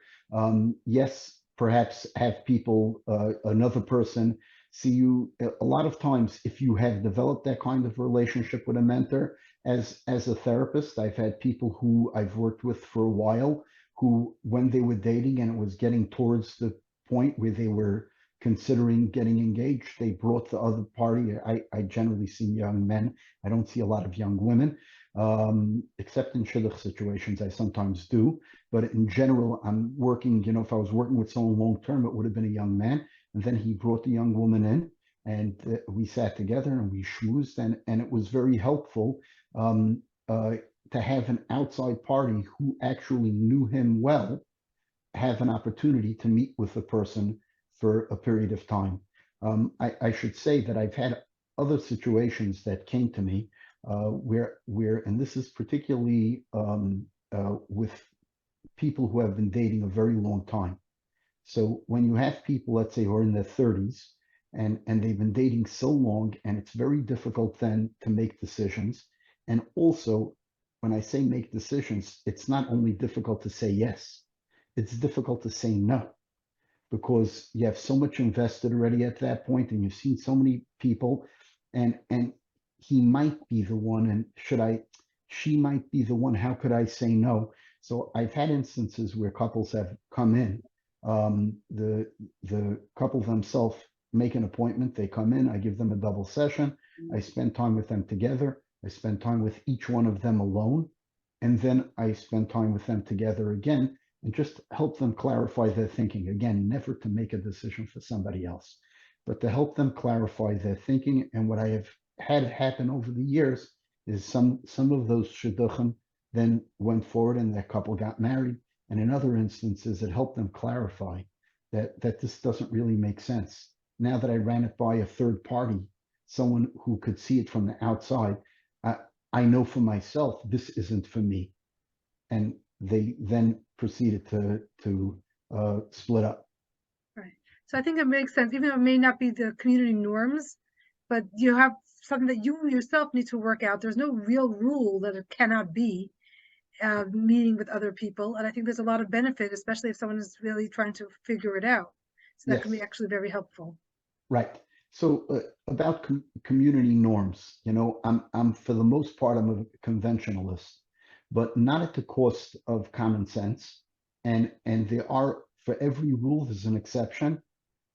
Yes, perhaps have people, another person see you. A lot of times, if you have developed that kind of relationship with a mentor, as a therapist, I've had people who I've worked with for a while who, when they were dating and it was getting towards the point where they were considering getting engaged, they brought the other party. I generally see young men. I don't see a lot of young women, except in shidduch situations. I sometimes do, but in general, I'm working. If I was working with someone long term, it would have been a young man, and then he brought the young woman in, and we sat together and we schmoozed, and it was very helpful to have an outside party who actually knew him well have an opportunity to meet with the person for a period of time. I should say that I've had other situations that came to me where, and this is particularly with people who have been dating a very long time. So when you have people, let's say, who are in their 30s and they've been dating so long, and it's very difficult then to make decisions. And also, when I say make decisions, it's not only difficult to say yes, it's difficult to say no, because you have so much invested already at that point, and you've seen so many people, and he might be the one, and she might be the one, how could I say no? So I've had instances where couples have come in, the couple themselves make an appointment, they come in, I give them a double session, I spend time with them together, I spend time with each one of them alone, and then I spend time with them together again. and just help them clarify their thinking. Again, never to make a decision for somebody else, but to help them clarify their thinking. And what I have had happen over the years is some of those shidduchim then went forward and that couple got married. And in other instances, it helped them clarify that this doesn't really make sense. Now that I ran it by a third party, someone who could see it from the outside, I know for myself, this isn't for me. And they then proceeded to split up. Right. So I think it makes sense, even though it may not be the community norms, but you have something that you yourself need to work out. There's no real rule that it cannot be meeting with other people. And I think there's a lot of benefit, especially if someone is really trying to figure it out. So that can be Yes. actually very helpful. Right. So about community norms, I'm for the most part, I'm a conventionalist, but not at the cost of common sense. And there are, for every rule, there's an exception.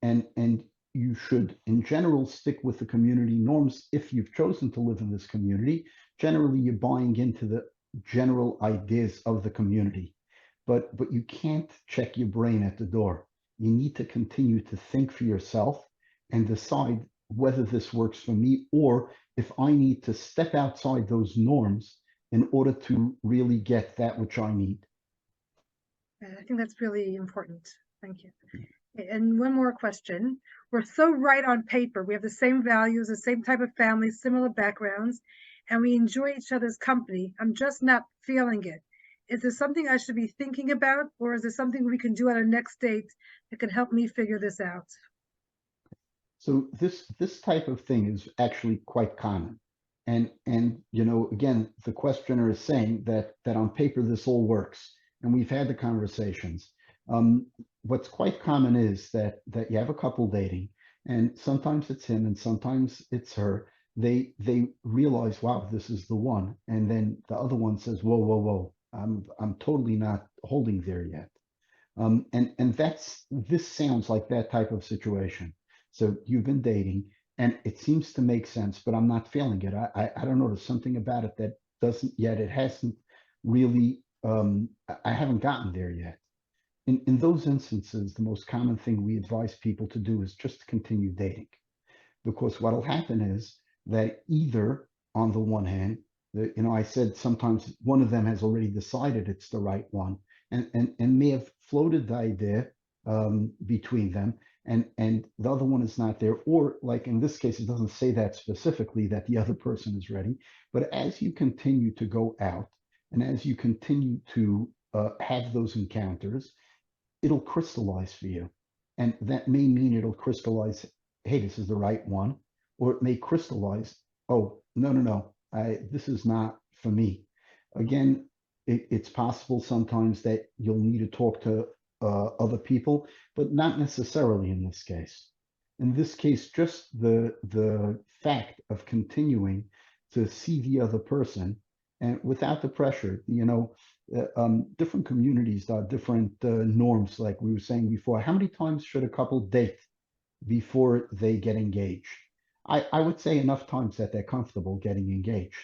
And you should, in general, stick with the community norms if you've chosen to live in this community. Generally, you're buying into the general ideas of the community, but you can't check your brain at the door. You need to continue to think for yourself and decide whether this works for me, or if I need to step outside those norms in order to really get that which I need. And I think that's really important. Thank you. And one more question. We're so right on paper. We have the same values, the same type of family, similar backgrounds, and we enjoy each other's company. I'm just not feeling it. Is there something I should be thinking about, or is there something we can do at our next date that can help me figure this out? So this type of thing is actually quite common. And again, the questioner is saying that on paper this all works, and we've had the conversations. What's quite common is that you have a couple dating, and sometimes it's him and sometimes it's her. They realize, wow, this is the one, and then the other one says, whoa, whoa, whoa, I'm totally not holding there yet. And this sounds like that type of situation. So you've been dating and it seems to make sense, but I'm not feeling it. I don't know. There's something about it that doesn't yet. It hasn't really, I haven't gotten there yet. In those instances, the most common thing we advise people to do is just continue dating. Because what'll happen is that either on the one hand, I said sometimes one of them has already decided it's the right one and may have floated the idea between them, and the other one is not there, or like in this case, it doesn't say that specifically that the other person is ready. But as you continue to go out and as you continue to have those encounters, it'll crystallize for you. And that may mean it'll crystallize, hey, this is the right one, or it may crystallize, oh, no, this is not for me. Again, it's possible sometimes that you'll need to talk to other people, but not necessarily in this case. In this case, just the fact of continuing to see the other person and without the pressure, different communities are different norms, like we were saying before. How many times should a couple date before they get engaged? I would say enough times that they're comfortable getting engaged.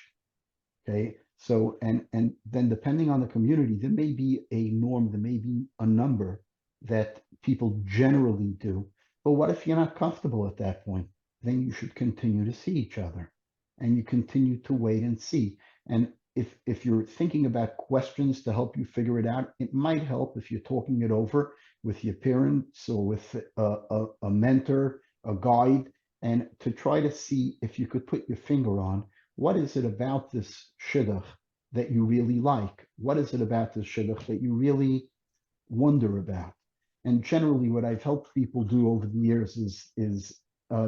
Okay, so and then depending on the community, there may be a norm, there may be a number that people generally do. But what if you're not comfortable at that point? Then you should continue to see each other, and you continue to wait and see. And if you're thinking about questions to help you figure it out, it might help if you're talking it over with your parents or with a mentor, a guide, and to try to see if you could put your finger on what is it about this shidduch that you really like? What is it about this shidduch that you really wonder about? And generally, what I've helped people do over the years is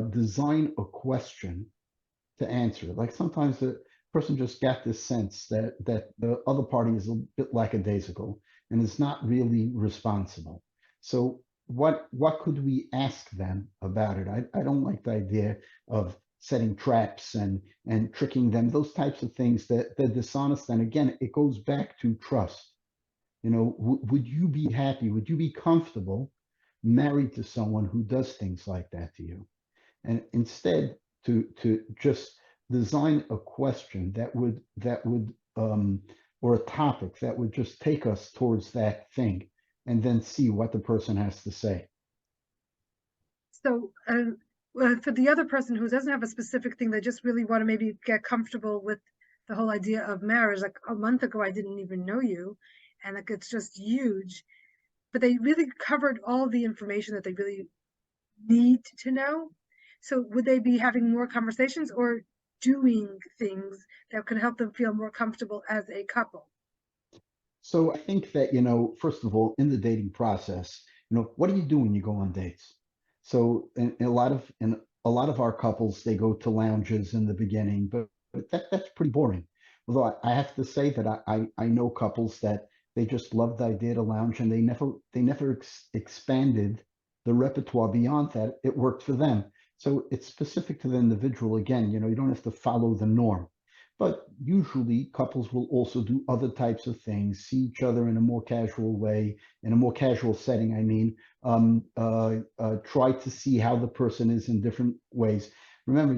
design a question to answer. Like sometimes the person just got this sense that the other party is a bit lackadaisical and is not really responsible. So what could we ask them about it? I don't like the idea of setting traps and tricking them, those types of things that they're dishonest. And again, it goes back to trust. Would you be happy? Would you be comfortable married to someone who does things like that to you? And instead to just design a question that would or a topic that would just take us towards that thing and then see what the person has to say. So, for the other person who doesn't have a specific thing, they just really want to maybe get comfortable with the whole idea of marriage. Like a month ago, I didn't even know you, and like it's just huge. But they really covered all the information that they really need to know. So, would they be having more conversations or doing things that could help them feel more comfortable as a couple? So I think that, first of all, in the dating process, what do you do when you go on dates? So in a lot of our couples, they go to lounges in the beginning, but that's pretty boring. Although I have to say that I know couples that they just love the idea of lounge, and they never expanded the repertoire beyond that. It worked for them. So it's specific to the individual. Again, you don't have to follow the norm. But usually couples will also do other types of things, see each other in a more casual way, in a more casual setting, I mean, try to see how the person is in different ways. Remember,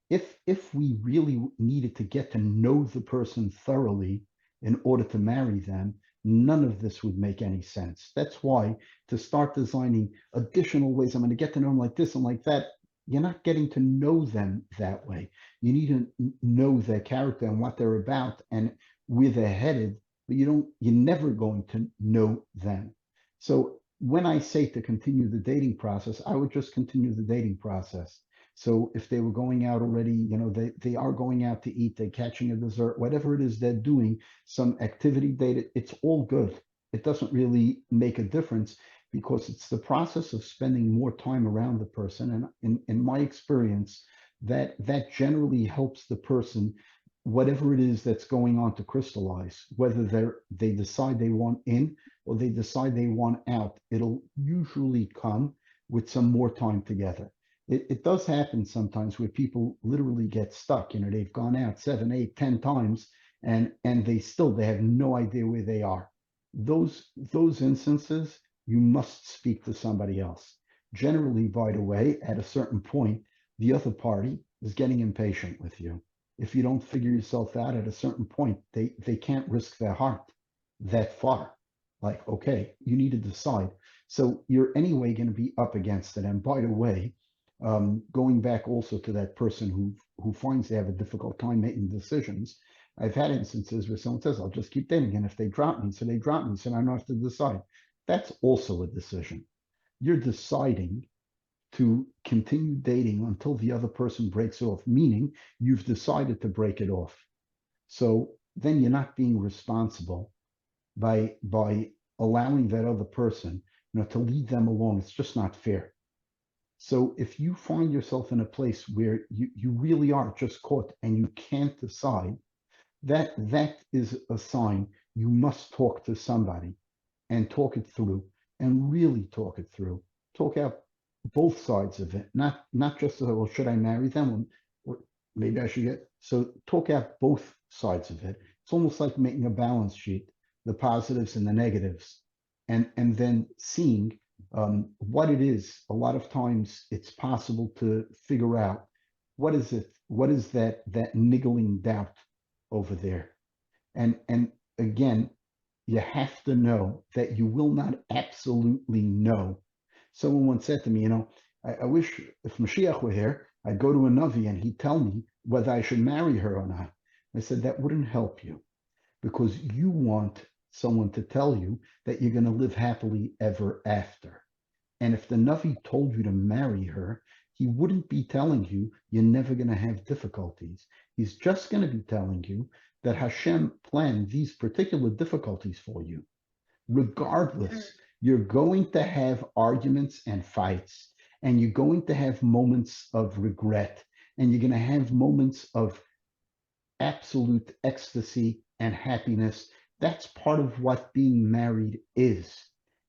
if we really needed to get to know the person thoroughly in order to marry them, none of this would make any sense. That's why to start designing additional ways, I'm going to get to know them like this and like that, you're not getting to know them that way. You need to know their character and what they're about and where they're headed, but you're never going to know them. So when I say to continue the dating process, I would just continue the dating process. So if they were going out already, they are going out to eat, they're catching a dessert, whatever it is they're doing, some activity date, it's all good. It doesn't really make a difference, because it's the process of spending more time around the person. And in my experience, that generally helps the person, whatever it is that's going on, to crystallize, whether they decide they want in or they decide they want out. It'll usually come with some more time together. It does happen sometimes where people literally get stuck. They've gone out 7, 8, 10 times, and they have no idea where they are. Those instances, you must speak to somebody else. Generally, by the way, at a certain point, the other party is getting impatient with you. If you don't figure yourself out at a certain point, they can't risk their heart that far. Like, okay, you need to decide. So you're anyway going to be up against it. And by the way, going back also to that person who finds they have a difficult time making decisions, I've had instances where someone says, I'll just keep dating, and if they drop me, so they drop me, so I don't have to decide. That's also a decision. You're deciding to continue dating until the other person breaks off, meaning you've decided to break it off. So then you're not being responsible by allowing that other person, to lead them along. It's just not fair. So if you find yourself in a place where you really are just caught and you can't decide, that is a sign you must talk to somebody and talk it through, and really talk it through. Talk out both sides of it, not just, well, should I marry them? Or maybe I should get, so talk out both sides of it. It's almost like making a balance sheet, the positives and the negatives, and then seeing what it is. A lot of times it's possible to figure out what is that niggling doubt over there. And again, you have to know that you will not absolutely know. Someone once said to me, I wish if Mashiach were here, I'd go to a Navi and he'd tell me whether I should marry her or not. I said, that wouldn't help you, because you want someone to tell you that you're going to live happily ever after. And if the Navi told you to marry her, he wouldn't be telling you you're never going to have difficulties. He's just going to be telling you that Hashem planned these particular difficulties for you. Regardless, you're going to have arguments and fights, and you're going to have moments of regret, and you're going to have moments of absolute ecstasy and happiness. That's part of what being married is.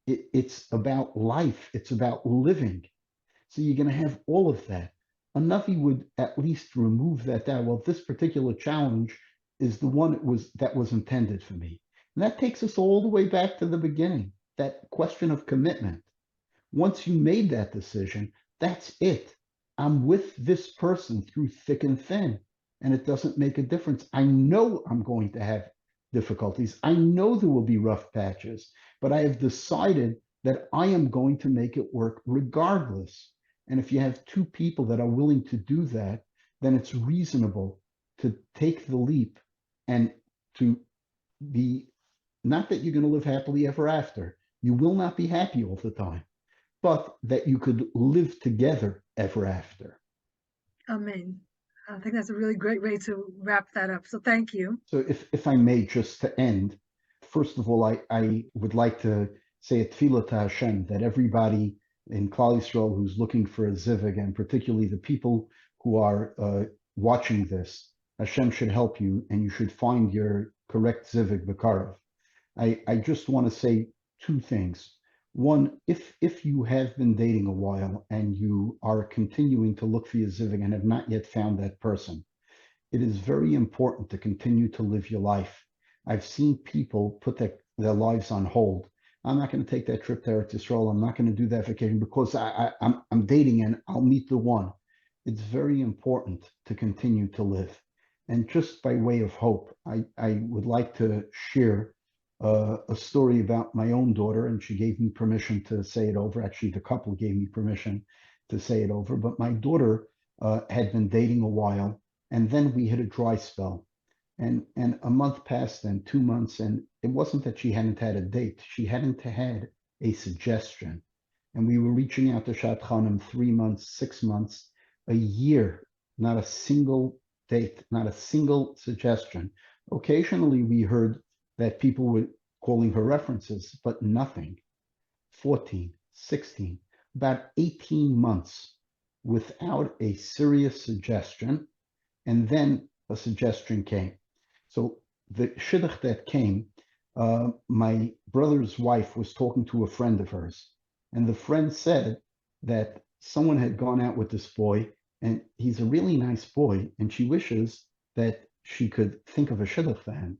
It's about life. It's about living. So you're going to have all of that. A Navi would at least remove that doubt. Well, this particular challenge is the one that was intended for me. And that takes us all the way back to the beginning, that question of commitment. Once you made that decision, that's it. I'm with this person through thick and thin, and it doesn't make a difference. I know I'm going to have difficulties. I know there will be rough patches, but I have decided that I am going to make it work regardless. And if you have two people that are willing to do that, then it's reasonable to take the leap and to be, not that you're going to live happily ever after. You will not be happy all the time, but that you could live together ever after. Amen. I think that's a really great way to wrap that up. So thank you. So if I may, just to end, first of all, I would like to say a tefillah to Hashem that everybody in Klal Yisrael who's looking for a zivug, and particularly the people who are watching this, Hashem should help you and you should find your correct zivug b'karav. I just want to say two things. One, if you have been dating a while and you are continuing to look for your zivug and have not yet found that person, it is very important to continue to live your life. I've seen people put their lives on hold. I'm not going to take that trip to Eretz Yisrael. I'm not going to do that vacation because I'm dating and I'll meet the one. It's very important to continue to live. And just by way of hope, I would like to share a story about my own daughter, and she gave me permission to say it over. Actually, the couple gave me permission to say it over. But my daughter had been dating a while, and then we hit a dry spell. And a month passed, and 2 months, and it wasn't that she hadn't had a date. She hadn't had a suggestion. And we were reaching out to shidduchim 3 months, 6 months, a year, not a single date, not a single suggestion. Occasionally, we heard that people were calling her references, but nothing. 14, 16, about 18 months without a serious suggestion, and then a suggestion came. So the shidduch that came, my brother's wife was talking to a friend of hers, and the friend said that someone had gone out with this boy, and he's a really nice boy, and she wishes that she could think of a shidduch for him.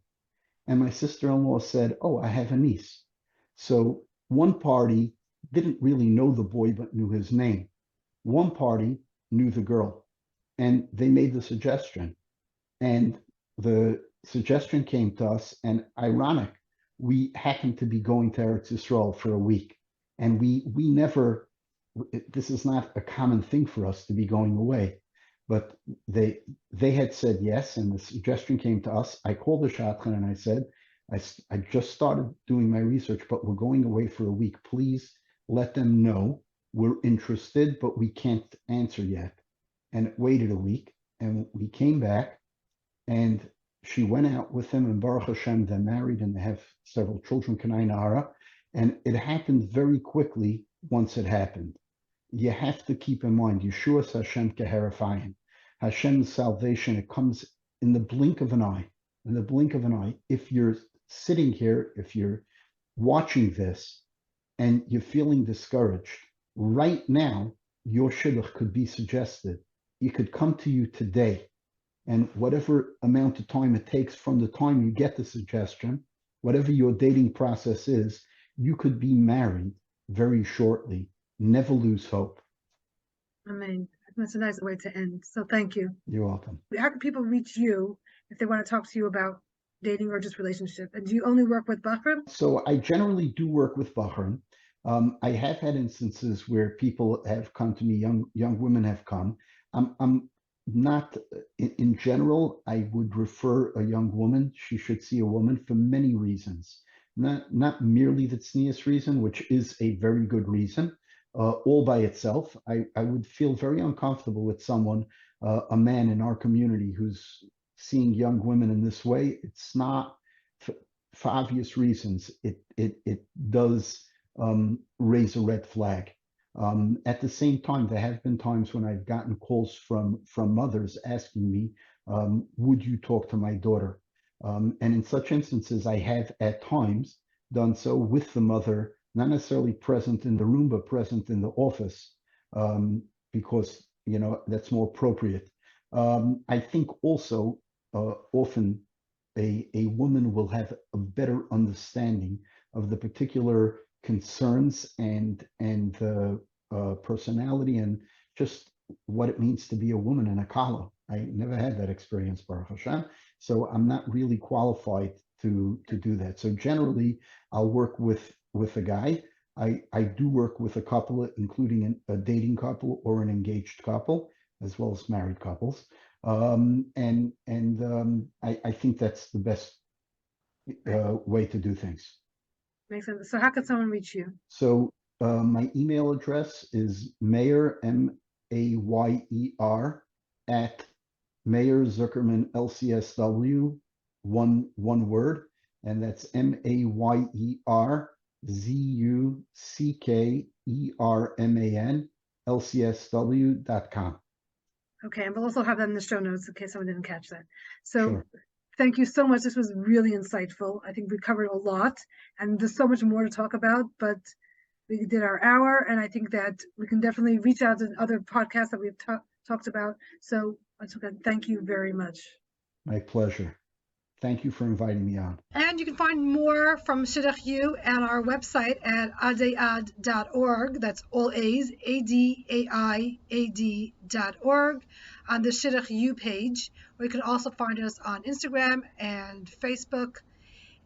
And my sister-in-law said, oh, I have a niece. So one party didn't really know the boy, but knew his name. One party knew the girl, and they made the suggestion. And the suggestion came to us, and ironic, we happened to be going to Eretz Yisrael for a week. And we never, this is not a common thing for us to be going away. But they had said yes, and the suggestion came to us. I called the shadchan and I said, I just started doing my research, but we're going away for a week. Please let them know we're interested, but we can't answer yet. And it waited a week, and we came back, and she went out with him, and Baruch Hashem, they're married, and they have several children, Kanai Nahara, and it happened very quickly once it happened. You have to keep in mind, Yeshua's Hashem keherafayim. Hashem's salvation, it comes in the blink of an eye. In the blink of an eye. If you're sitting here, if you're watching this, and you're feeling discouraged, right now, your shidduch could be suggested. It could come to you today. And whatever amount of time it takes from the time you get the suggestion, whatever your dating process is, you could be married very shortly. Never lose hope. Amen. That's a nice way to end. So thank you. You're welcome. How can people reach you if they want to talk to you about dating or just relationship? And do you only work with Bahram? So I generally do work with Bahram. I have had instances where people have come to me, young women have come. I'm not, in general, I would refer a young woman. She should see a woman for many reasons. Not merely the tznius reason, which is a very good reason. All by itself, I would feel very uncomfortable with someone, a man in our community who's seeing young women in this way. It's not, for obvious reasons, it does raise a red flag. At the same time, there have been times when I've gotten calls from mothers asking me, would you talk to my daughter? And in such instances, I have at times done so with the mother, not necessarily present in the room, but present in the office, because, that's more appropriate. I think also often a woman will have a better understanding of the particular concerns and the personality and just what it means to be a woman in a kala. I never had that experience, Baruch Hashem. So I'm not really qualified to do that. So generally, I'll work with a guy. I do work with a couple, including a dating couple or an engaged couple, as well as married couples. I think that's the best way to do things. Makes sense. So how can someone reach you? So my email address is Mayer, Mayer, at Mayer Zuckerman LCSW, one word, and that's MayerZuckerman LCSW.com. Okay, and we'll also have that in the show notes in case someone didn't catch that. So Sure. thank you so much. This was really insightful. I think we covered a lot, and there's so much more to talk about, but we did our hour, and I think that we can definitely reach out to other podcasts that we've talked about. So once again, thank you very much. My pleasure. Thank you for inviting me on. And you can find more from Shidduch U at our website at adaiad.org. That's all A's, ADAIAD.org, on the Shidduch U page. Or you can also find us on Instagram and Facebook.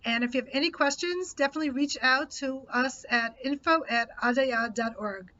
And if you have any questions, definitely reach out to us at info@adaiad.org.